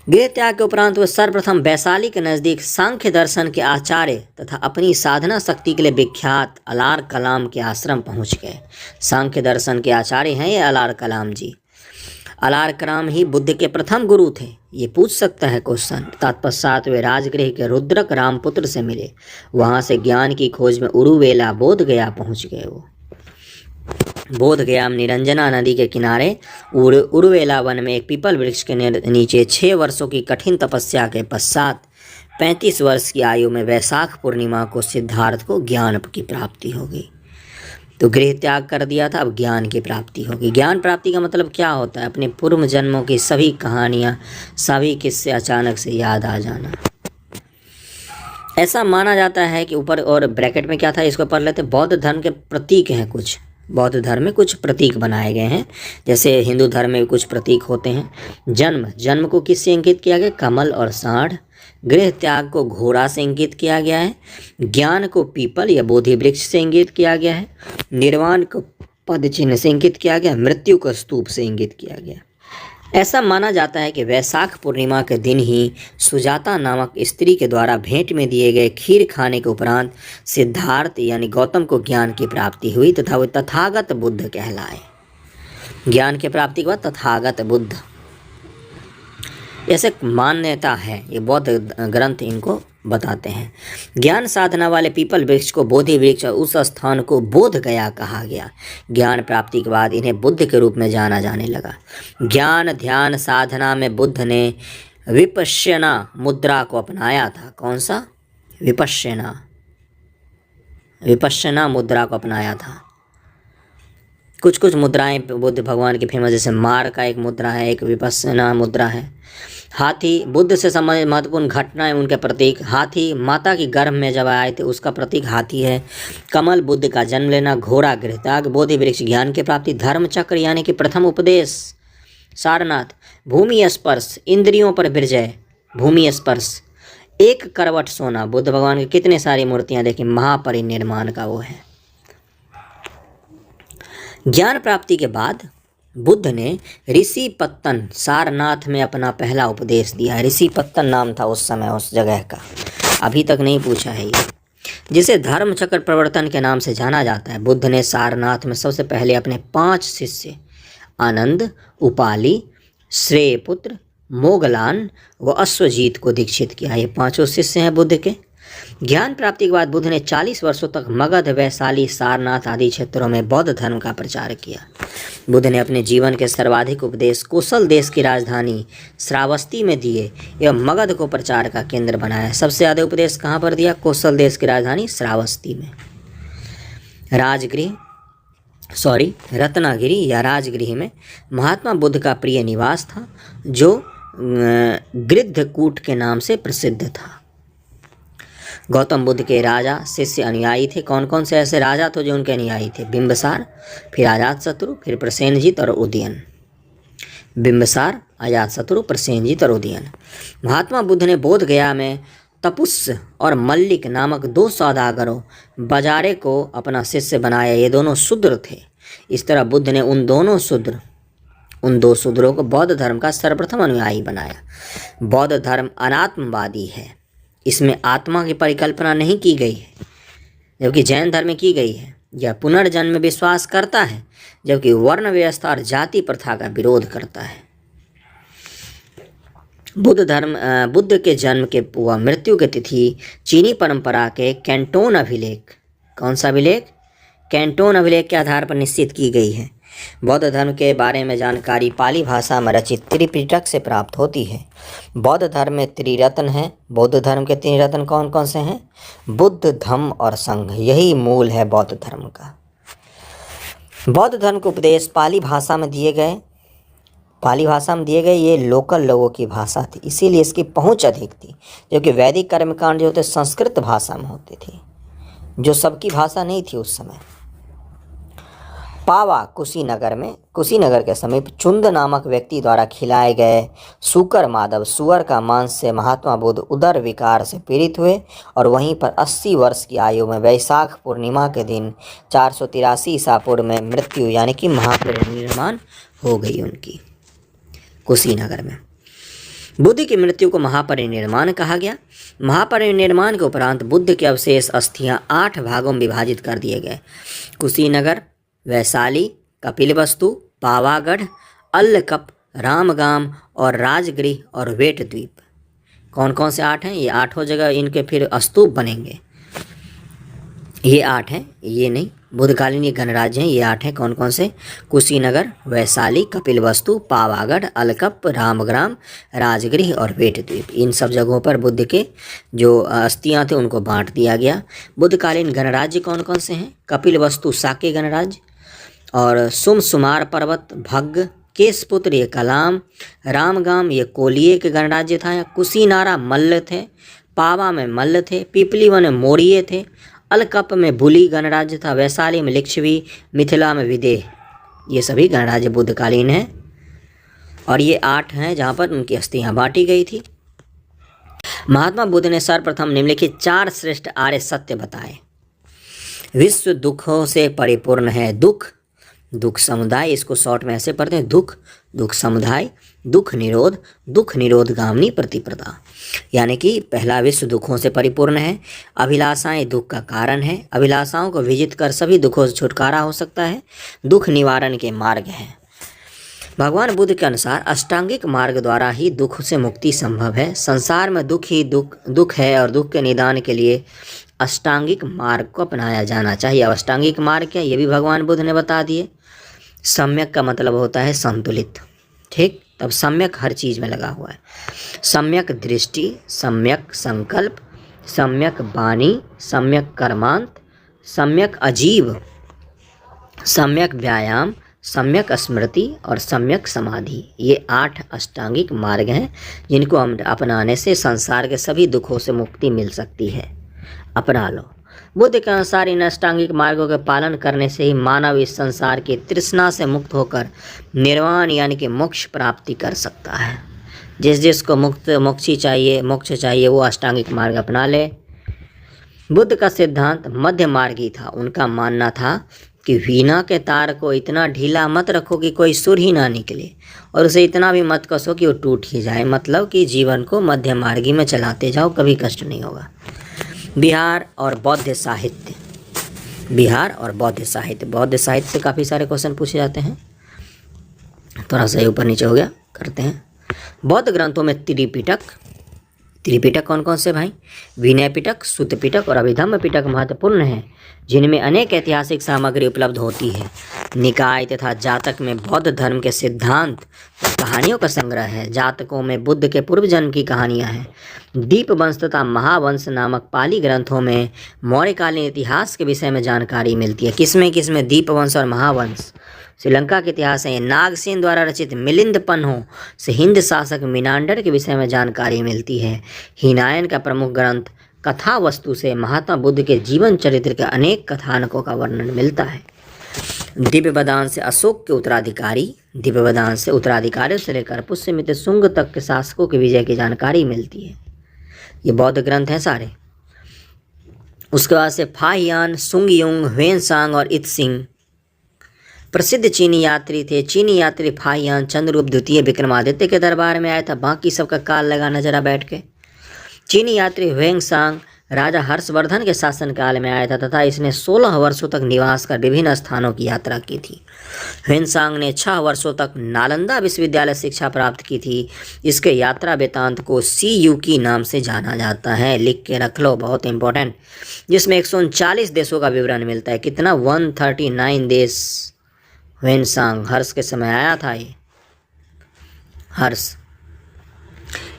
गृह त्याग के उपरांत वह सर्वप्रथम वैशाली के नज़दीक सांख्य दर्शन के आचार्य तथा अपनी साधना शक्ति के लिए विख्यात अलार कलाम के आश्रम पहुंच गए। सांख्य दर्शन के आचार्य हैं ये अलार कलाम जी। अलार कलाम ही बुद्ध के प्रथम गुरु थे। ये पूछ सकता है क्वेश्चन। तत्पश्चात वे राजगृह के रुद्रक रामपुत्र से मिले, वहाँ से ज्ञान की खोज में उरुवेला बोध गया पहुँच गए। वो बोध गया में निरंजना नदी के किनारे उरुवेला वन में एक पीपल वृक्ष के नीचे 6 वर्षों की कठिन तपस्या के पश्चात 35 वर्ष की आयु में वैशाख पूर्णिमा को सिद्धार्थ को ज्ञान की प्राप्ति हो गई। तो गृह त्याग कर दिया था, अब ज्ञान की प्राप्ति होगी। ज्ञान प्राप्ति का मतलब क्या होता है, अपने पूर्व जन्मों की सभी कहानियाँ, सभी किस्से अचानक से याद आ जाना। ऐसा माना जाता है कि ऊपर और ब्रैकेट में क्या था इसको पढ़ लेते। बौद्ध धर्म के प्रतीक हैं कुछ, बौद्ध धर्म में कुछ प्रतीक बनाए गए हैं, जैसे हिंदू धर्म में कुछ प्रतीक होते हैं। जन्म को किससे इंगित किया गया, कमल और सांड। गृह त्याग को घोड़ा से इंगित किया गया है। ज्ञान को पीपल या बोधि वृक्ष से इंगित किया गया है। निर्वाण को पद चिन्ह से इंगित किया गया। मृत्यु को स्तूप से इंगित किया गया। ऐसा माना जाता है कि वैशाख पूर्णिमा के दिन ही सुजाता नामक स्त्री के द्वारा भेंट में दिए गए खीर खाने के उपरांत सिद्धार्थ यानी गौतम को ज्ञान की प्राप्ति हुई तथा वे तथागत बुद्ध कहलाए। ज्ञान की प्राप्ति के बाद तथागत बुद्ध, ऐसे मान्यता है, ये बौद्ध ग्रंथ इनको बताते हैं। ज्ञान साधना वाले पीपल वृक्ष को बोधि वृक्ष और उस स्थान को बोध गया कहा गया। ज्ञान प्राप्ति के बाद इन्हें बुद्ध के रूप में जाना जाने लगा। ज्ञान ध्यान साधना में बुद्ध ने विपश्यना मुद्रा को अपनाया था। कौन सा, विपश्यना मुद्रा को अपनाया था। कुछ मुद्राएं बुद्ध भगवान की फेमस, जैसे मार का एक मुद्रा है, एक विपश्यना मुद्रा है। हाथी बुद्ध से संबंधित महत्वपूर्ण घटनाएं, उनके प्रतीक। हाथी माता की गर्भ में जब आए थे उसका प्रतीक हाथी है। कमल बुद्ध का जन्म लेना। घोड़ा गृहत्याग। बोधि वृक्ष ज्ञान की प्राप्ति। धर्म चक्र यानी कि प्रथम उपदेश सारनाथ। भूमि स्पर्श इंद्रियों पर विजय। भूमि स्पर्श। एक करवट सोना। बुद्ध भगवान की कितने सारी मूर्तियां देखी, महापरिनिर्वाण का वो है। ज्ञान प्राप्ति के बाद बुद्ध ने ऋषि पत्तन सारनाथ में अपना पहला उपदेश दिया। ऋषि पत्तन नाम था उस समय उस जगह का, अभी तक नहीं पूछा है ये, जिसे धर्म चक्र प्रवर्तन के नाम से जाना जाता है। बुद्ध ने सारनाथ में सबसे पहले अपने 5 शिष्य आनंद, उपाली, श्रेयपुत्र, मोगलान व अश्वजीत को दीक्षित किया। ये 5 शिष्य हैं बुद्ध के। ज्ञान प्राप्ति के बाद बुद्ध ने 40 वर्षों तक मगध, वैशाली, सारनाथ आदि क्षेत्रों में बौद्ध धर्म का प्रचार किया। बुद्ध ने अपने जीवन के सर्वाधिक उपदेश कोसल देश की राजधानी श्रावस्ती में दिए एवं मगध को प्रचार का केंद्र बनाया। सबसे ज़्यादा उपदेश कहाँ पर दिया? कोसल देश की राजधानी श्रावस्ती में। रत्नागिरी या राजगृह में महात्मा बुद्ध का प्रिय निवास था, जो गृद्धकूट के नाम से प्रसिद्ध था। गौतम बुद्ध के राजा शिष्य अनुयायी थे। कौन कौन से ऐसे राजा थे जो उनके अनुयायी थे? बिंबिसार, फिर अजातशत्रु, फिर प्रसेनजीत और उदयन। बिंबिसार, अजातशत्रु, प्रसेनजीत और उदयन। महात्मा बुद्ध ने बोध गया में तपुस और मल्लिक नामक 2 सौदागरों बाजारे को अपना शिष्य बनाया। ये दोनों शूद्र थे। इस तरह बुद्ध ने उन 2 शूद्रों को बौद्ध धर्म का सर्वप्रथम अनुयायी बनाया। बौद्ध धर्म अनात्मवादी है, इसमें आत्मा की परिकल्पना नहीं की गई है, जबकि जैन धर्म में की गई है। यह पुनर्जन्म में विश्वास करता है, जबकि वर्ण व्यवस्था और जाति प्रथा का विरोध करता है। बुद्ध के जन्म के व मृत्यु की तिथि चीनी परंपरा के कैंटोन अभिलेख, कौन सा अभिलेख? कैंटोन अभिलेख के आधार पर निश्चित की गई है। बौद्ध धर्म के बारे में जानकारी पाली भाषा में रचित त्रिपिटक से प्राप्त होती है। बौद्ध धर्म में त्रिरत्न हैं। बौद्ध धर्म के 3 रत्न कौन कौन से हैं? बुद्ध, धम्म और संघ। यही मूल है बौद्ध धर्म का। बौद्ध धर्म के उपदेश पाली भाषा में दिए गए। ये लोकल लोगों की भाषा थी, इसीलिए इसकी पहुंच अधिक थी, जबकि वैदिक कर्मकांड जो होते संस्कृत भाषा में होते थे, जो सबकी भाषा नहीं थी उस समय। पावा कुशीनगर के समीप चुंद नामक व्यक्ति द्वारा खिलाए गए सूकर माधव सुअर का मांस से महात्मा बुद्ध उदर विकार से पीड़ित हुए और वहीं पर 80 वर्ष की आयु में वैशाख पूर्णिमा के दिन 483 ईसा पूर्व में मृत्यु यानी कि महापरिनिर्वाण हो गई उनकी कुशीनगर में। बुद्ध की मृत्यु को महापरिनिर्वाण कहा गया। महापरिनिर्वाण के उपरांत बुद्ध के अवशेष अस्थियां 8 भागों में विभाजित कर दिए गए। कुशीनगर, वैशाली, कपिलवस्तु, पावागढ़, अल्लकप, रामगाम और राजगृह और वेट द्वीप। कौन कौन से 8 हैं? ये 8 जगह इनके फिर स्तूप बनेंगे। ये 8 हैं, ये नहीं, बुद्धकालीन ये गणराज्य हैं। ये 8 हैं, कौन कौन से? कुशीनगर, वैशाली, कपिलवस्तु, पावागढ़, अलकप, रामग्राम, राजगृह और वेट द्वीप। इन सब जगहों पर बुद्ध के जो अस्थियां थे उनको बांट दिया गया। बुद्धकालीन गणराज्य कौन कौन से हैं? कपिलवस्तु साके गणराज्य और सुमार पर्वत भग्ग, केशपुत्र ये कलाम, रामगाम ये कोलिये के गणराज्य था। कुशीनारा मल्ल थे, पावा में मल्ल थे, पिपलीवन में मौर्य थे, अलकप में बुली गणराज्य था, वैशाली में लिच्छवी, मिथिला में विदेह। ये सभी गणराज्य बुद्धकालीन हैं और ये 8 हैं जहाँ पर उनकी अस्थियाँ बांटी गई थी। महात्मा बुद्ध ने सर्वप्रथम निम्नलिखित 4 श्रेष्ठ आर्य सत्य बताए। विश्व दुखों से परिपूर्ण है। दुख समुदाय, इसको शॉर्ट में ऐसे पढ़ते हैं, दुख समुदाय, दुख निरोध गामिनी प्रतिप्रदा। यानी कि पहला, विश्व दुखों से परिपूर्ण है। अभिलाषाएं दुख का कारण है। अभिलाषाओं को विजित कर सभी दुखों से छुटकारा हो सकता है। दुख निवारण के मार्ग हैं। भगवान बुद्ध के अनुसार अष्टांगिक मार्ग द्वारा ही दुख से मुक्ति संभव है। संसार में दुख है और दुख के निदान के लिए अष्टांगिक मार्ग को अपनाया जाना चाहिए। अब अष्टांगिक मार्ग क्या, ये भी भगवान बुद्ध ने बता दिए। सम्यक का मतलब होता है संतुलित, ठीक। तब सम्यक हर चीज़ में लगा हुआ है। सम्यक दृष्टि, सम्यक संकल्प, सम्यक वाणी, सम्यक कर्मांत, सम्यक अजीव, सम्यक व्यायाम, सम्यक स्मृति और सम्यक समाधि, ये 8 अष्टांगिक मार्ग हैं जिनको हम अपनाने से संसार के सभी दुखों से मुक्ति मिल सकती है। अपना लो। बुद्ध के अनुसार इन अष्टांगिक मार्गों के पालन करने से ही मानव इस संसार की तृष्णा से मुक्त होकर निर्वाण यानी कि मोक्ष प्राप्ति कर सकता है। जिसको मोक्ष चाहिए वो अष्टांगिक मार्ग अपना ले। बुद्ध का सिद्धांत मध्य मार्ग ही था। उनका मानना था कि वीणा के तार को इतना ढीला मत रखो कि कोई सुर ही ना निकले, और उसे इतना भी मत कसो कि वो टूट ही जाए। मतलब कि जीवन को मध्य मार्गी में चलाते जाओ, कभी कष्ट नहीं होगा। बिहार और बौद्ध साहित्य। बौद्ध साहित्य से काफ़ी सारे क्वेश्चन पूछे जाते हैं, थोड़ा सा ऊपर नीचे हो गया, करते हैं। बौद्ध ग्रंथों में त्रिपिटक कौन कौन से भाई? विनय पिटक, सुत्त पिटक और अभिधम्म पिटक महत्वपूर्ण हैं, जिनमें अनेक ऐतिहासिक सामग्री उपलब्ध होती है। निकाय तथा जातक में बौद्ध धर्म के सिद्धांत और कहानियों का संग्रह है। जातकों में बुद्ध के पूर्व जन्म की कहानियाँ हैं। दीपवंश तथा महावंश नामक पाली ग्रंथों में मौर्यकालीन इतिहास के विषय में जानकारी मिलती है। किसमें? दीपवंश और महावंश। श्रीलंका के इतिहास है। नागसेन द्वारा रचित मिलिंद पन्हों से हिंद शासक मिनांडर के विषय में जानकारी मिलती है। हीनायन का प्रमुख ग्रंथ कथा वस्तु से महात्मा बुद्ध के जीवन चरित्र के अनेक कथानकों का वर्णन मिलता है। दिव्य बदान से अशोक के उत्तराधिकारियों से लेकर पुष्यमित्र शुंग तक के शासकों के विजय की जानकारी मिलती है। ये बौद्ध ग्रंथ हैं सारे। उसके बाद से फाहियान, सुंगयुंग, ह्वेनसांग और इत्सिंग प्रसिद्ध चीनी यात्री थे। चीनी यात्री फाहियान चंद्रगुप्त द्वितीय विक्रमादित्य के दरबार में आया था। बाकी सबका काल लगाना जरा बैठ के। चीनी यात्री ह्वेनसांग राजा हर्षवर्धन के शासनकाल में आया था तथा इसने 16 वर्षों तक निवास कर विभिन्न स्थानों की यात्रा की थी। ह्वेनसांग ने 6 वर्षों तक नालंदा विश्वविद्यालय शिक्षा प्राप्त की थी। इसके यात्रा वृत्तांत को CUकी नाम से जाना जाता है। लिख के रख लो, बहुत इंपॉर्टेंट। जिसमें 139 देशों का विवरण मिलता है। कितना? 139 देश। ह्वेनसांग हर्ष के समय आया था। ये हर्ष।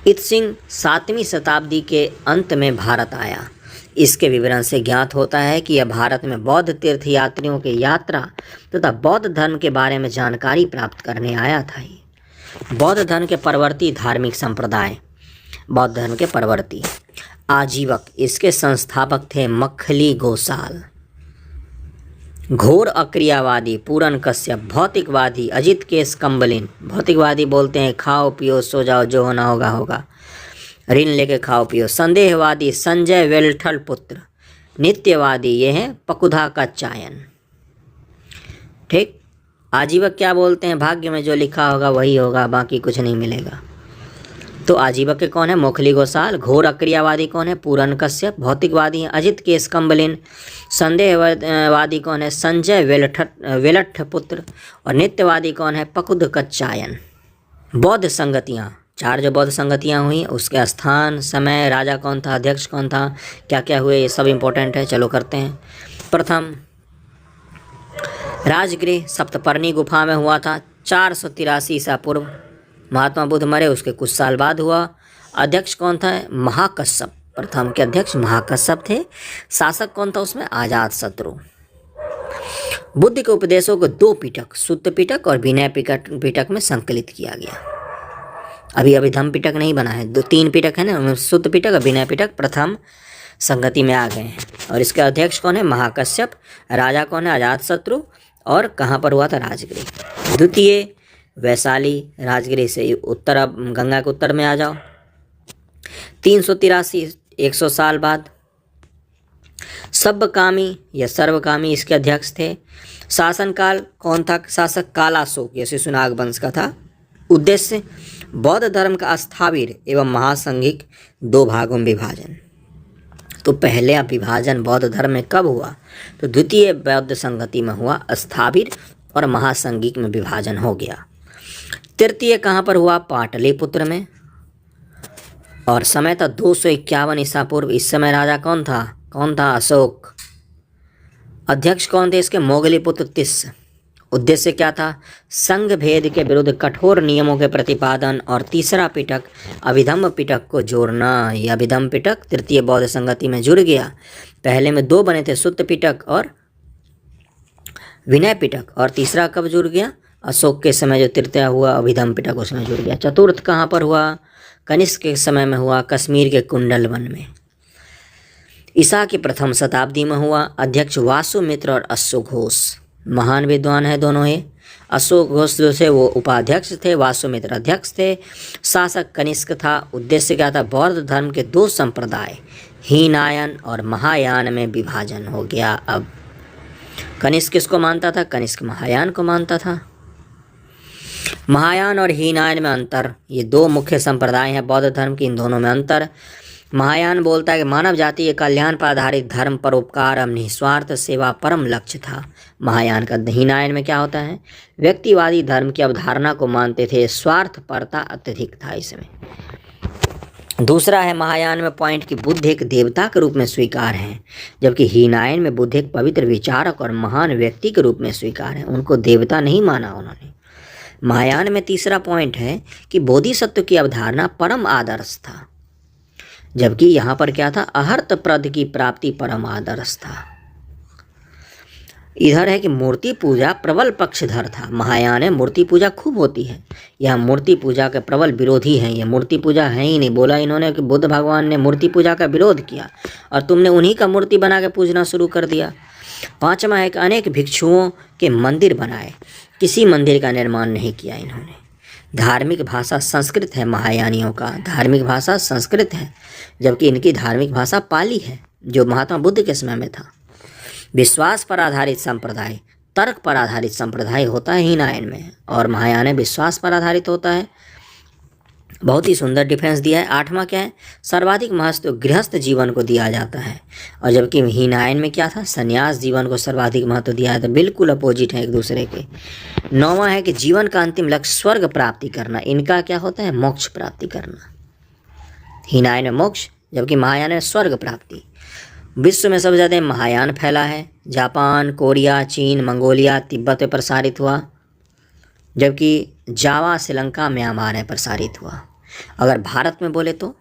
इत्सिंग 7वीं शताब्दी के अंत में भारत आया। इसके विवरण से ज्ञात होता है कि यह भारत में बौद्ध तीर्थ यात्रियों की यात्रा तथा बौद्ध धर्म के बारे में जानकारी प्राप्त करने आया था। बौद्ध धर्म के परवर्ती धार्मिक संप्रदाय। बौद्ध धर्म के परवर्ती आजीवक, इसके संस्थापक थे मक्खली गोसाल। घोर अक्रियावादी पूरन कश्यप। भौतिकवादी अजित केस कम्बलिन। भौतिकवादी बोलते हैं खाओ पियो सो जाओ, जो होना होगा होगा, ऋण लेके खाओ पियो। संदेहवादी संजय वेलठल पुत्र। नित्यवादी ये हैं पकुधा का चायन। ठीक। आजीवक क्या बोलते हैं? भाग्य में जो लिखा होगा वही होगा, बाकी कुछ नहीं मिलेगा। तो आजीवक के कौन है? मोखली गोसाल। घोर अक्रियावादी कौन है? पूरन कश्यप। भौतिकवादी हैं अजित केस कम्बलिन। संदेहवादी कौन है? संजय वेलठ पुत्र। और नित्यवादी कौन है? पकुध कच्चायन। बौद्ध संगतियाँ, 4 जो बौद्ध संगतियाँ हुई, उसके स्थान, समय, राजा कौन था, अध्यक्ष कौन था, क्या क्या हुए, ये सब इंपॉर्टेंट है। चलो करते हैं। प्रथम राजगृह सप्तपर्णी गुफा में हुआ था 483 ईसा पूर्व। महात्मा बुद्ध मरे उसके कुछ साल बाद हुआ। अध्यक्ष कौन था? महाकश्यप। प्रथम के अध्यक्ष महाकश्यप थे। शासक कौन था उसमें? अजातशत्रु। बुद्ध के उपदेशों को 2 पिटक, सुत्त पिटक और विनय पिटक में संकलित किया गया। अभी अभिधम्म पिटक नहीं बना है, 3 पिटक है ना, उनमें सुत्त पिटक और विनय पिटक प्रथम संगति में आ गए हैं। और इसके अध्यक्ष कौन है? महाकश्यप। राजा कौन है? अजातशत्रु। और कहाँ पर हुआ था? राजगृह। द्वितीय वैशाली। राजगृह से उत्तर, अब गंगा के उत्तर में आ जाओ। 383 100 साल बाद। सब्बकामी या सर्वकामी इसके अध्यक्ष थे। शासनकाल कौन था? शासक कालाशोक, ये शिशुनाग वंश का था। उद्देश्य बौद्ध धर्म का अस्थाविर एवं महासंघिक 2 भागों में विभाजन। तो पहले विभाजन बौद्ध धर्म में कब हुआ? तो द्वितीय बौद्ध संगति में हुआ। अस्थाविर और महासंघिक में विभाजन हो गया। तृतीय कहाँ पर हुआ? पाटलिपुत्र में। और समय था 251 ईसा पूर्व। इस समय राजा कौन था? अशोक। अध्यक्ष कौन थे इसके? मोगलीपुत्र तिस्स। उद्देश्य क्या था? संघ भेद के विरुद्ध कठोर नियमों के प्रतिपादन। और तीसरा पिटक अभिधम्म पिटक को जोड़ना। यह अभिधम्म पिटक तृतीय बौद्ध संगति में जुड़ गया। पहले में 2 बने थे, सुत्त पिटक और विनय पिटक, और तीसरा कब जुड़ गया? अशोक के समय जो तृतीया हुआ अभिधम पिटक उसमें जुड़ गया। चतुर्थ कहाँ पर हुआ? कनिष्क के समय में हुआ, कश्मीर के कुंडल वन में। ईसा की प्रथम शताब्दी में हुआ। अध्यक्ष वासुमित्र और अश्वघोष घोष, महान विद्वान है दोनों ही। अशोक घोष जो थे वो उपाध्यक्ष थे, वासुमित्र अध्यक्ष थे। शासक कनिष्क था। उद्देश्य क्या था? बौद्ध धर्म के दो संप्रदाय हीनायन और महायान में विभाजन हो गया। अब कनिष्क किसको मानता था? कनिष्क महायान को मानता था। महायान और हीनायन में अंतर, ये दो मुख्य संप्रदाय हैं बौद्ध धर्म की, इन दोनों में अंतर। महायान बोलता है कि मानव जाति के कल्याण पर आधारित धर्म, परोपकार एवं निस्वार्थ सेवा परम लक्ष्य था महायान का। हीनायन में क्या होता है? व्यक्तिवादी धर्म की अवधारणा को मानते थे, स्वार्थपरता अत्यधिक था इसमें। दूसरा है महायान में पॉइंट कि बुद्ध एक देवता के रूप में स्वीकार है, जबकि हीनायन में बुद्ध एक पवित्र विचारक और महान व्यक्ति के रूप में स्वीकार है, उनको देवता नहीं माना उन्होंने। महायान में तीसरा पॉइंट है कि बोधिसत्व की अवधारणा परम आदर्श था, जबकि यहाँ पर क्या था? अहर्त प्रद की प्राप्ति परम आदर्श था। इधर है कि मूर्ति पूजा प्रबल पक्षधर था। महायान है मूर्ति पूजा खूब होती है, यह मूर्ति पूजा के प्रबल विरोधी हैं। ये मूर्ति पूजा है ही नहीं। बोला इन्होंने कि बुद्ध भगवान ने मूर्ति पूजा का विरोध किया और तुमने उन्हीं का मूर्ति बना के पूजना शुरू कर दिया। पांचवा है कि अनेक भिक्षुओं के मंदिर बनाए, किसी मंदिर का निर्माण नहीं किया इन्होंने। धार्मिक भाषा संस्कृत है महायानियों का, धार्मिक भाषा संस्कृत है, जबकि इनकी धार्मिक भाषा पाली है जो महात्मा बुद्ध के समय में था। विश्वास पर आधारित संप्रदाय, तर्क पर आधारित संप्रदाय होता है हीनायन में, और महायान विश्वास पर आधारित होता है। बहुत ही सुंदर डिफरेंस दिया है। आठवां क्या है? सर्वाधिक महत्व गृहस्थ जीवन को दिया जाता है, और जबकि हीनायन में क्या था? संन्यास जीवन को सर्वाधिक महत्व दिया है। तो बिल्कुल अपोजिट है एक दूसरे के। नौवां है कि जीवन का अंतिम लक्ष्य स्वर्ग प्राप्ति करना, इनका क्या होता है? मोक्ष प्राप्ति करना। हीनायन में मोक्ष, जबकि महायान में स्वर्ग प्राप्ति। विश्व में सबसे ज़्यादा महायान फैला है, जापान, कोरिया, चीन, मंगोलिया, तिब्बत में प्रसारित हुआ, जबकि जावा, श्रीलंका, म्यांमार में प्रसारित हुआ। अगर भारत में बोले तो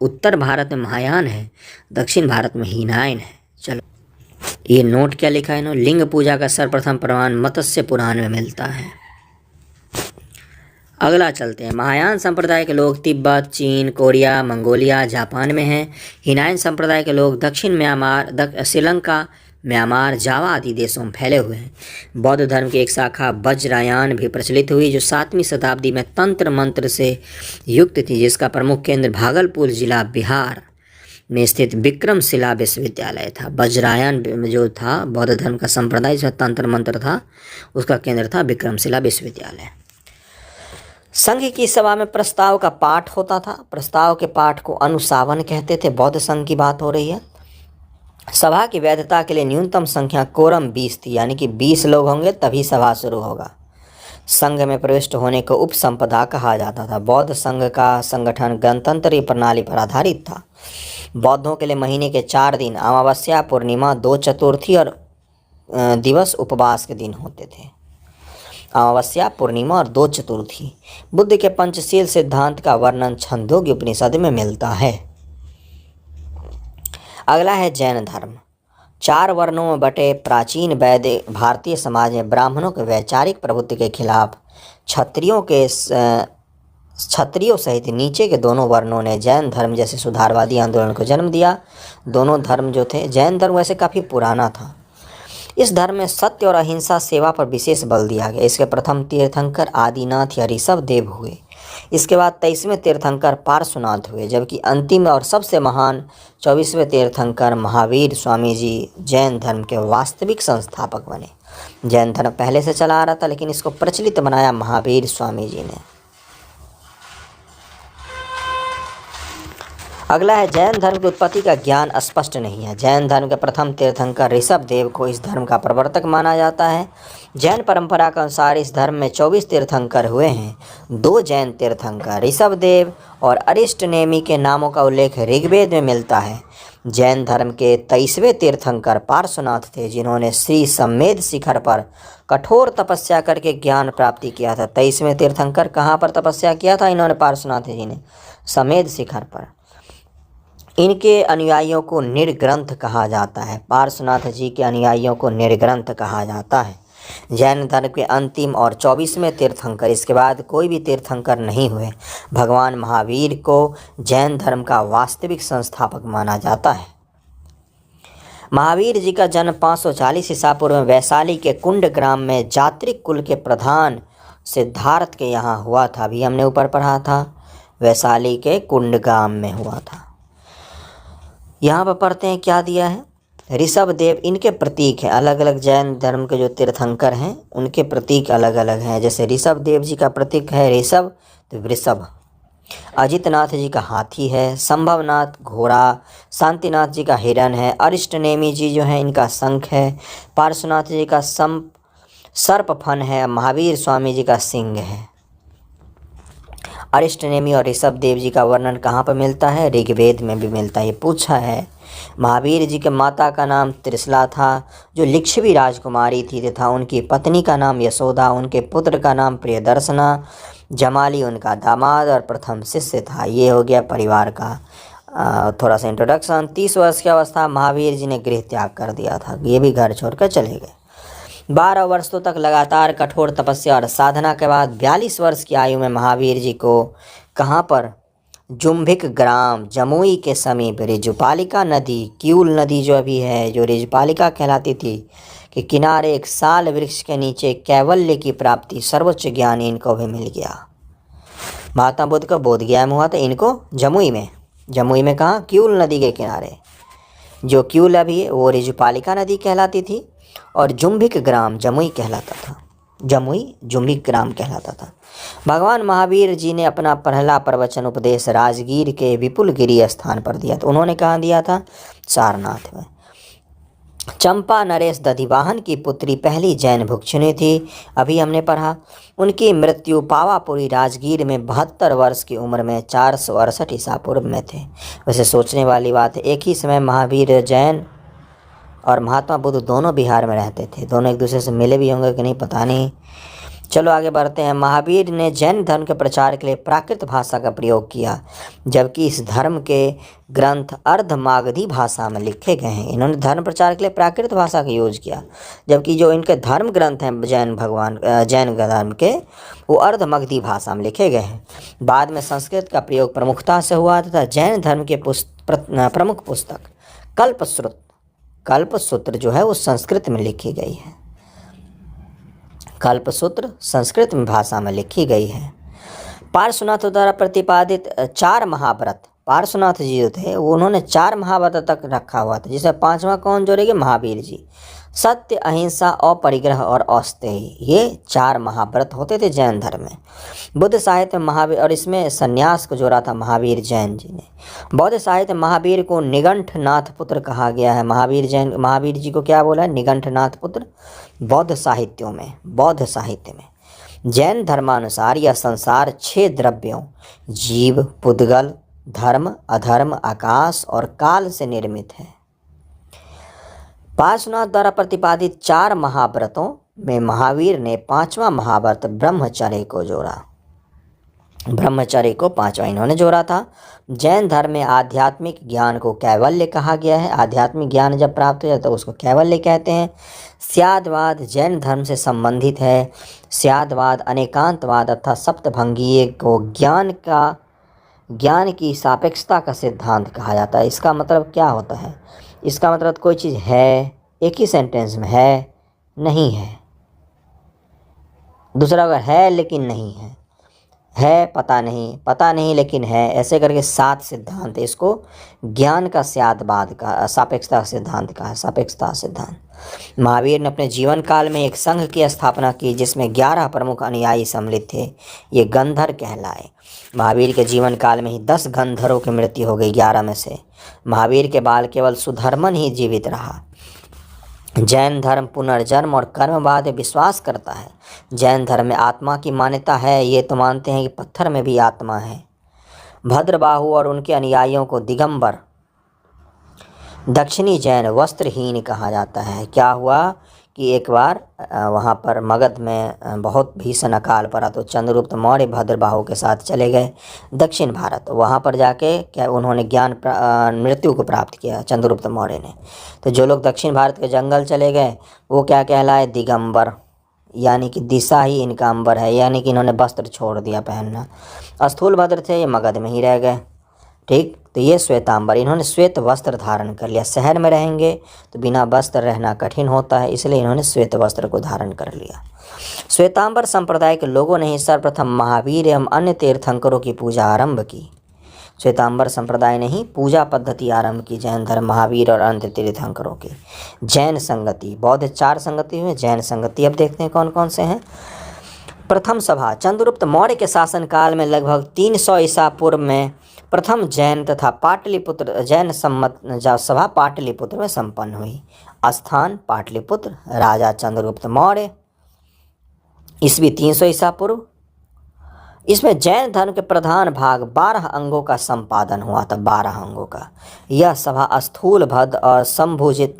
उत्तर भारत में महायान है, दक्षिण भारत में हीनायन है। चलो ये नोट क्या लिखा है इन्होंने? लिंग पूजा का सर्वप्रथम प्रमाण मत्स्य पुराण में मिलता है। अगला चलते हैं। महायान संप्रदाय के लोग तिब्बत, चीन, कोरिया, मंगोलिया, जापान में हैं। हीनायन संप्रदाय के लोग दक्षिण म्यांमार, श्रीलंका, म्यांमार, जावा आदि देशों में फैले हुए हैं। बौद्ध धर्म की एक शाखा वज्रायन भी प्रचलित हुई, जो 7वीं शताब्दी में तंत्र मंत्र से युक्त थी, जिसका प्रमुख केंद्र भागलपुर जिला बिहार में स्थित विक्रमशिला विश्वविद्यालय था। वज्रायन जो था बौद्ध धर्म का संप्रदाय जिसमें तंत्र मंत्र था, उसका केंद्र था विक्रमशिला विश्वविद्यालय। संघ की सभा में प्रस्ताव का पाठ होता था। प्रस्ताव के पाठ को अनुसावन कहते थे। बौद्ध संघ की बात हो रही है। सभा की वैधता के लिए न्यूनतम संख्या कोरम 20 थी, यानी कि 20 लोग होंगे तभी सभा शुरू होगा। संघ में प्रविष्ट होने को उपसंपदा कहा जाता था। बौद्ध संघ का संगठन गणतंत्री प्रणाली पर आधारित था। बौद्धों के लिए महीने के 4 दिन अमावस्या, पूर्णिमा, 2 चतुर्थी और दिवस उपवास के दिन होते थे। अमावस्या, पूर्णिमा और 2 चतुर्थी। बुद्ध के पंचशील सिद्धांत का वर्णन छंदोग्य उपनिषद में मिलता है। अगला है जैन धर्म। 4 वर्णों में बटे प्राचीन वैदिक भारतीय समाज में ब्राह्मणों के वैचारिक प्रभुत्व के खिलाफ क्षत्रियों सहित नीचे के दोनों वर्णों ने जैन धर्म जैसे सुधारवादी आंदोलन को जन्म दिया। दोनों धर्म जो थे, जैन धर्म वैसे काफ़ी पुराना था। इस धर्म में सत्य और अहिंसा सेवा पर विशेष बल दिया गया। इसके प्रथम तीर्थंकर आदिनाथ या ऋषभ देव हुए। इसके बाद 23वें तीर्थंकर पार्श्वनाथ हुए, जबकि अंतिम और सबसे महान 24वें तीर्थंकर महावीर स्वामी जी जैन धर्म के वास्तविक संस्थापक बने। जैन धर्म पहले से चला आ रहा था, लेकिन इसको प्रचलित बनाया महावीर स्वामी जी ने। अगला है जैन धर्म की उत्पत्ति का ज्ञान स्पष्ट नहीं है। जैन धर्म के प्रथम तीर्थंकर ऋषभ देव को इस धर्म का प्रवर्तक माना जाता है। जैन परंपरा के अनुसार इस धर्म में 24 तीर्थंकर हुए हैं। 2 जैन तीर्थंकर ऋषभ देव और अरिष्टनेमि के नामों का उल्लेख ऋग्वेद में मिलता है। जैन धर्म के 23वें तीर्थंकर पार्श्वनाथ थे, जिन्होंने श्री सम्मेद शिखर पर कठोर तपस्या करके ज्ञान प्राप्ति किया था। 23वें तीर्थंकर कहाँ पर तपस्या किया था इन्होंने? पार्श्वनाथ जी ने सम्मेद शिखर पर। इनके अनुयायियों को निर्ग्रंथ कहा जाता है। पार्श्वनाथ जी के अनुयायियों को निर्ग्रंथ कहा जाता है। जैन धर्म के अंतिम और 24वें तीर्थंकर, इसके बाद कोई भी तीर्थंकर नहीं हुए। भगवान महावीर को जैन धर्म का वास्तविक संस्थापक माना जाता है। महावीर जी का जन्म 540 ईसा पूर्व में वैशाली के कुंड ग्राम में जात्रिक कुल के प्रधान सिद्धार्थ के यहाँ हुआ था। अभी हमने ऊपर पढ़ा था, वैशाली के कुंड ग्राम में हुआ था। यहाँ पर पढ़ते हैं क्या दिया है। ऋषभ देव इनके प्रतीक हैं। अलग अलग जैन धर्म के जो तीर्थंकर हैं उनके प्रतीक अलग अलग हैं। जैसे ऋषभ देव जी का प्रतीक है ऋषभ, तो वृषभ। अजितनाथ जी का हाथी है। संभवनाथ घोड़ा। शांतिनाथ जी का हिरण है। अरिष्टनेमी जी जो है इनका शंख है। पार्श्वनाथ जी का सर्पफन है। महावीर स्वामी जी का सिंह है। अरिष्टनेमी और ऋषभ देव जी का वर्णन कहाँ पर मिलता है? ऋग्वेद में भी मिलता है। ये पूछा है। महावीर जी के माता का नाम त्रिशला था, जो लिच्छवी राजकुमारी थी, तथा उनकी पत्नी का नाम यशोदा, उनके पुत्र का नाम प्रियदर्शना, जमाली उनका दामाद और प्रथम शिष्य था। ये हो गया परिवार का थोड़ा सा इंट्रोडक्शन। 30 वर्ष की अवस्था महावीर जी ने गृह त्याग कर दिया था। ये भी घर छोड़कर चले गए। 12 वर्षों तक लगातार कठोर तपस्या और साधना के बाद 42 वर्ष की आयु में महावीर जी को कहाँ पर? जुम्भिक ग्राम जमुई के समीप ऋजुपालिका नदी, क्यूल नदी जो अभी है, जो ऋजुपालिका कहलाती थी, के किनारे एक साल वृक्ष के नीचे कैवल्य की प्राप्ति, सर्वोच्च ज्ञान इनको भी मिल गया। महात्मा बुद्ध का बोध ज्ञान हुआ था इनको जमुई में कहाँ? क्यूल नदी के किनारे। जो क्यूल अभी है वो ऋजुपालिका नदी कहलाती थी और जुम्भिक ग्राम जमुई कहलाता था। जुम्भिक ग्राम कहलाता था। भगवान महावीर जी ने अपना पहला प्रवचन उपदेश राजगीर के विपुलगिरी स्थान पर दिया। तो उन्होंने कहाँ दिया था? सारनाथ में। चंपा नरेश दधिवाहन की पुत्री पहली जैन भिक्षुणी थी। अभी हमने पढ़ा। उनकी मृत्यु पावापुरी राजगीर में 72 वर्ष की उम्र में 468 ईसा पूर्व में थे। वैसे सोचने वाली बात है, एक ही समय महावीर जैन और महात्मा बुद्ध दोनों बिहार में रहते थे। दोनों एक दूसरे से मिले भी होंगे कि नहीं पता नहीं। चलो आगे बढ़ते हैं। महावीर ने जैन धर्म के प्रचार के लिए प्राकृत भाषा का प्रयोग किया, जबकि इस धर्म के ग्रंथ अर्धमागधी भाषा में लिखे गए हैं। इन्होंने धर्म प्रचार के लिए प्राकृत भाषा का यूज किया, जबकि जो इनके धर्म ग्रंथ हैं जैन धर्म के, वो अर्धमागधी भाषा में लिखे गए हैं। बाद में संस्कृत का प्रयोग प्रमुखता से हुआ तथा जैन धर्म के प्रमुख पुस्तक कल्पसूत्र जो है वो संस्कृत में लिखी गई है। कल्पसूत्र संस्कृत में भाषा में लिखी गई है। पार्श्वनाथ द्वारा प्रतिपादित 4 महाव्रत, पार्श्वनाथ जी जो थे वो उन्होंने 4 महाव्रत तक रखा हुआ था, जिसमें 5वां कौन जोड़ेंगे? महावीर जी। सत्य, अहिंसा, अपरिग्रह और औस्तेय, ये 4 महाव्रत होते थे जैन धर्म में। बुद्ध साहित्य महावीर, और इसमें संन्यास को जोड़ा था महावीर जैन जी ने। बौद्ध साहित्य महावीर को निगंठनाथ पुत्र कहा गया है। महावीर जी को क्या बोला है? निगंठनाथ पुत्र। बौद्ध साहित्य में जैन धर्मानुसार यह संसार 6 द्रव्यों जीव, पुद्गल, धर्म, अधर्म, आकाश और काल से निर्मित है। पार्श्वनाथ द्वारा प्रतिपादित 4 महाव्रतों में महावीर ने 5वां महाव्रत ब्रह्मचर्य को जोड़ा। ब्रह्मचर्य को 5वां इन्होंने जोड़ा था। जैन धर्म में आध्यात्मिक ज्ञान को कैवल्य कहा गया है। आध्यात्मिक ज्ञान जब प्राप्त हो जाता है तो उसको कैवल्य कहते हैं। स्यादवाद जैन धर्म से संबंधित है। स्यादवाद अनेकांतवाद अर्थात सप्तभंगीय को ज्ञान की सापेक्षता का सिद्धांत कहा जाता है। इसका मतलब क्या होता है? इसका मतलब कोई चीज़ है, एक ही सेंटेंस में है, नहीं है। दूसरा अगर है लेकिन नहीं है, पता नहीं लेकिन है, ऐसे करके 7 सिद्धांत। इसको ज्ञान का स्यादवाद का सापेक्षता सिद्धांत का है। सापेक्षता सिद्धांत। महावीर ने अपने जीवन काल में एक संघ की स्थापना की जिसमें 11 प्रमुख अनुयायी सम्मिलित थे। ये गंधर कहलाए। महावीर के जीवन काल में ही 10 गंधरों की मृत्यु हो गई 11 में से। महावीर के बाद केवल सुधर्मन ही जीवित रहा। जैन धर्म पुनर्जन्म और कर्मवाद में विश्वास करता है। जैन धर्म में आत्मा की मान्यता है। ये तो मानते हैं कि पत्थर में भी आत्मा है। भद्रबाहु और उनके अनुयायियों को दिगंबर दक्षिणी जैन वस्त्रहीन कहा जाता है। क्या हुआ कि एक बार वहाँ पर मगध में बहुत भीषण अकाल पड़ा, तो चंद्रगुप्त मौर्य भद्रबाहु के साथ चले गए दक्षिण भारत। वहाँ पर जाके क्या उन्होंने मृत्यु को प्राप्त किया चंद्रगुप्त मौर्य ने। तो जो लोग दक्षिण भारत के जंगल चले गए वो क्या कहलाए? दिगंबर। यानी कि दिशा ही इनका अंबर है, यानी कि इन्होंने वस्त्र छोड़ दिया पहनना। स्थूलभद्र थे, ये मगध में ही रह गए। ठीक, तो ये श्वेतांबर, इन्होंने श्वेत वस्त्र धारण कर लिया। शहर में रहेंगे तो बिना वस्त्र रहना कठिन होता है, इसलिए इन्होंने श्वेत वस्त्र को धारण कर लिया। श्वेतांबर संप्रदाय के लोगों ने ही सर्वप्रथम महावीर एवं अन्य तीर्थंकरों की पूजा आरंभ की। श्वेतांबर संप्रदाय ने ही पूजा पद्धति आरंभ की, जैन धर्म, महावीर और अन्य तीर्थंकरों की। जैन संगति, बौद्ध 4 संगति हुए, जैन संगति अब देखते हैं कौन कौन से हैं। प्रथम सभा, चंद्रगुप्त मौर्य के शासनकाल में लगभग 300 ईसा पूर्व में प्रथम जैन तथा पाटलिपुत्र जैन सम्मत सभा पाटलिपुत्र में संपन्न हुई। स्थान पाटलिपुत्र, राजा चंद्रगुप्त मौर्य, ईस्वी 300 ईसा पूर्व। इसमें जैन धर्म के प्रधान भाग 12 अंगों का संपादन हुआ था, 12 अंगों का। यह सभा स्थूलभद्र और संभूति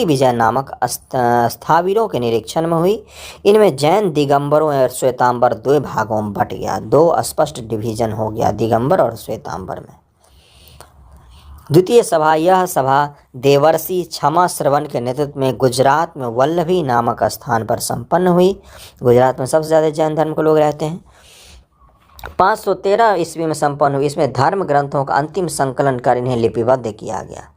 विजय नामक स्थावीरों के निरीक्षण में हुई। इनमें जैन दिगंबरों और श्वेतांबर 2 भागों में बट गया, 2 स्पष्ट डिवीजन हो गया दिगंबर और श्वेतांबर में। द्वितीय सभा, यह सभा देवर्षि क्षमा श्रवण के नेतृत्व में गुजरात में वल्लभी नामक स्थान पर संपन्न हुई। गुजरात में सबसे ज़्यादा जैन धर्म के लोग रहते हैं। 513 ईस्वी में संपन्न हुई। इसमें धर्म ग्रंथों का अंतिम संकलन कर इन्हें लिपिबद्ध किया गया।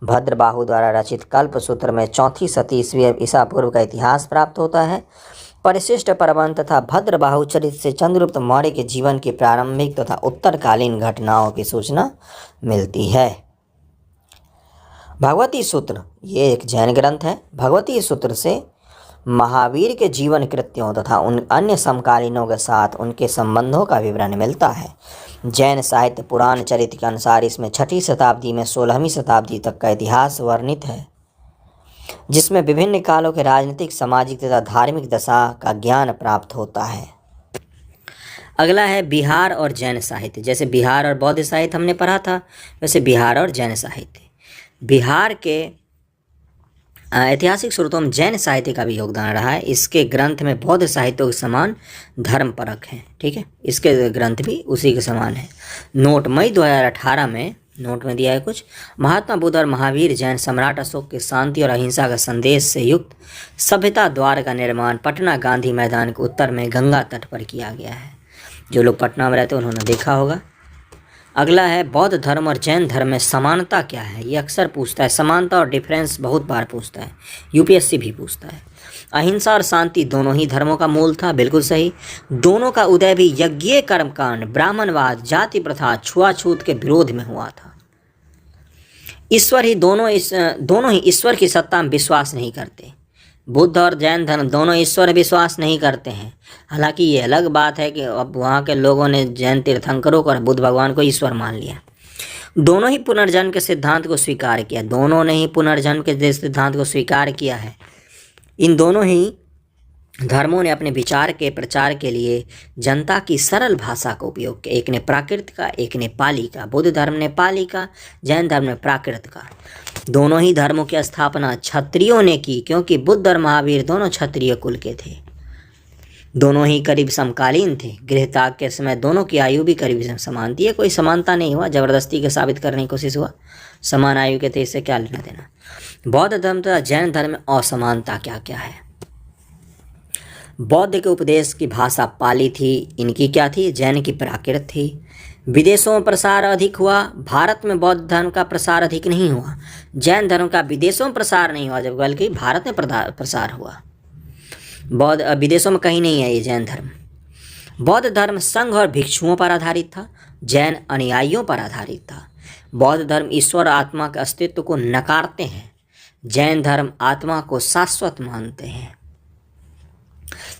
भद्रबाहु द्वारा रचित कल्पसूत्र में 4वीं शती ईसा पूर्व का इतिहास प्राप्त होता है। परिशिष्ट प्रबंध तथा भद्रबाहु चरित्र से चंद्रगुप्त मौर्य के जीवन की प्रारंभिक तथा उत्तरकालीन घटनाओं की सूचना मिलती है। भगवती सूत्र, ये एक जैन ग्रंथ है। भगवती सूत्र से महावीर के जीवन कृत्यों तथा उन अन्य समकालीनों के साथ उनके संबंधों का विवरण मिलता है। जैन साहित्य पुराण चरित्र के अनुसार इसमें 6वीं शताब्दी में 16वीं शताब्दी तक का इतिहास वर्णित है, जिसमें विभिन्न कालों के राजनीतिक, सामाजिक तथा धार्मिक दशा का ज्ञान प्राप्त होता है। अगला है बिहार और जैन साहित्य। जैसे बिहार और बौद्ध साहित्य हमने पढ़ा था, वैसे बिहार और जैन साहित्य। बिहार के ऐतिहासिक स्रोतों में जैन साहित्य का भी योगदान रहा है। इसके ग्रंथ में बौद्ध साहित्यों के समान धर्म परक हैं। ठीक है, इसके ग्रंथ भी उसी के समान है। नोट, मई 2018 में नोट में दिया है कुछ। महात्मा बुद्ध और महावीर जैन सम्राट अशोक के शांति और अहिंसा का संदेश से युक्त सभ्यता द्वार का निर्माण पटना गांधी मैदान के उत्तर में गंगा तट पर किया गया है। जो लोग पटना में रहते हैं उन्होंने देखा होगा। अगला है बौद्ध धर्म और जैन धर्म में समानता क्या है। ये अक्सर पूछता है, समानता और डिफरेंस बहुत बार पूछता है, यूपीएससी भी पूछता है। अहिंसा और शांति दोनों ही धर्मों का मूल था, बिल्कुल सही। दोनों का उदय भी यज्ञीय कर्मकांड, ब्राह्मणवाद, जाति प्रथा, छुआछूत के विरोध में हुआ था। दोनों ही ईश्वर की सत्ता में विश्वास नहीं करते। बुद्ध और जैन धर्म दोनों ईश्वर विश्वास नहीं करते हैं। हालांकि ये अलग बात है कि अब वहाँ के लोगों ने जैन तीर्थंकरों को और बुद्ध भगवान को ईश्वर मान लिया। दोनों ही पुनर्जन्म के सिद्धांत को स्वीकार किया। दोनों ने ही पुनर्जन्म के सिद्धांत को स्वीकार किया है। इन दोनों ही धर्मों ने अपने विचार के प्रचार के लिए जनता की सरल भाषा का उपयोग किया। एक ने प्राकृत का, एक ने पाली का। बुद्ध धर्म ने पाली का, जैन धर्म ने प्राकृत का। दोनों ही धर्मों की स्थापना क्षत्रियों ने की, क्योंकि बुद्ध और महावीर दोनों क्षत्रिय कुल के थे। दोनों ही करीब समकालीन थे। गृहत्याग के समय दोनों की आयु भी करीब समान थी। कोई समानता नहीं हुआ, जबरदस्ती के साबित करने की कोशिश हुआ। समान आयु के थे, इससे क्या लेना देना। बौद्ध धर्म तथा जैन धर्म में असमानता क्या क्या है। बौद्ध के उपदेश की भाषा पाली थी, इनकी क्या थी, जैन की प्राकृत थी। विदेशों में प्रसार अधिक हुआ, भारत में बौद्ध धर्म का प्रसार अधिक नहीं हुआ। जैन धर्म का विदेशों में प्रसार नहीं हुआ, जब बल्कि भारत में प्रसार हुआ। बौद्ध विदेशों में कहीं नहीं है ये जैन धर्म। बौद्ध धर्म संघ और भिक्षुओं पर आधारित था, जैन अनुयायियों पर आधारित था। बौद्ध धर्म ईश्वर आत्मा के अस्तित्व को नकारते हैं, जैन धर्म आत्मा को शाश्वत मानते हैं।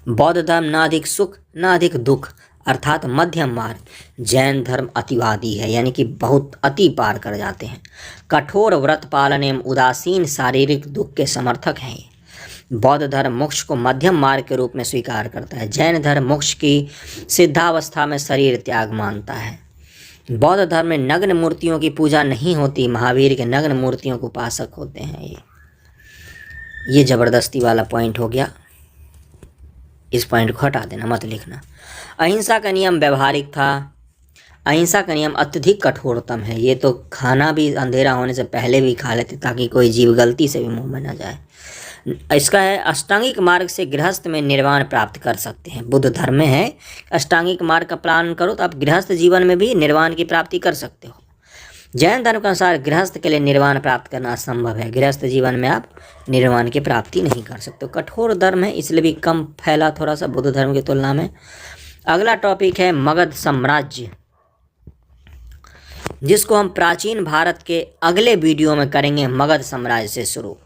बौद्ध धर्म न अधिक सुख न अधिक दुख अर्थात मध्यम मार्ग। जैन धर्म अतिवादी है, यानी कि बहुत अति पार कर जाते हैं। कठोर व्रत पालन एवं उदासीन शारीरिक दुख के समर्थक हैं। बौद्ध धर्म मोक्ष को मध्यम मार्ग के रूप में स्वीकार करता है। जैन धर्म मोक्ष की सिद्धावस्था में शरीर त्याग मानता है। बौद्ध धर्म में नग्न मूर्तियों की पूजा नहीं होती, महावीर के नग्न मूर्तियों को उपासक होते हैं। ये जबरदस्ती वाला पॉइंट हो गया, इस पॉइंट को हटा देना, मत लिखना। अहिंसा का नियम व्यवहारिक था। अहिंसा का नियम अत्यधिक कठोरतम है। ये तो खाना भी अंधेरा होने से पहले भी खा लेते ताकि कोई जीव गलती से भी मुंह में न जाए। इसका है अष्टांगिक मार्ग से गृहस्थ में निर्वाण प्राप्त कर सकते हैं। बुद्ध धर्म में है अष्टांगिक मार्ग का पालन करो तो आप गृहस्थ जीवन में भी निर्वाण की प्राप्ति कर सकते हो। जैन धर्म के अनुसार गृहस्थ के लिए निर्वाण प्राप्त करना असंभव है। गृहस्थ जीवन में आप निर्वाण की प्राप्ति नहीं कर सकते। कठोर धर्म है इसलिए भी कम फैला थोड़ा सा बुद्ध धर्म की तुलना में। अगला टॉपिक है मगध साम्राज्य, जिसको हम प्राचीन भारत के अगले वीडियो में करेंगे मगध साम्राज्य से शुरू।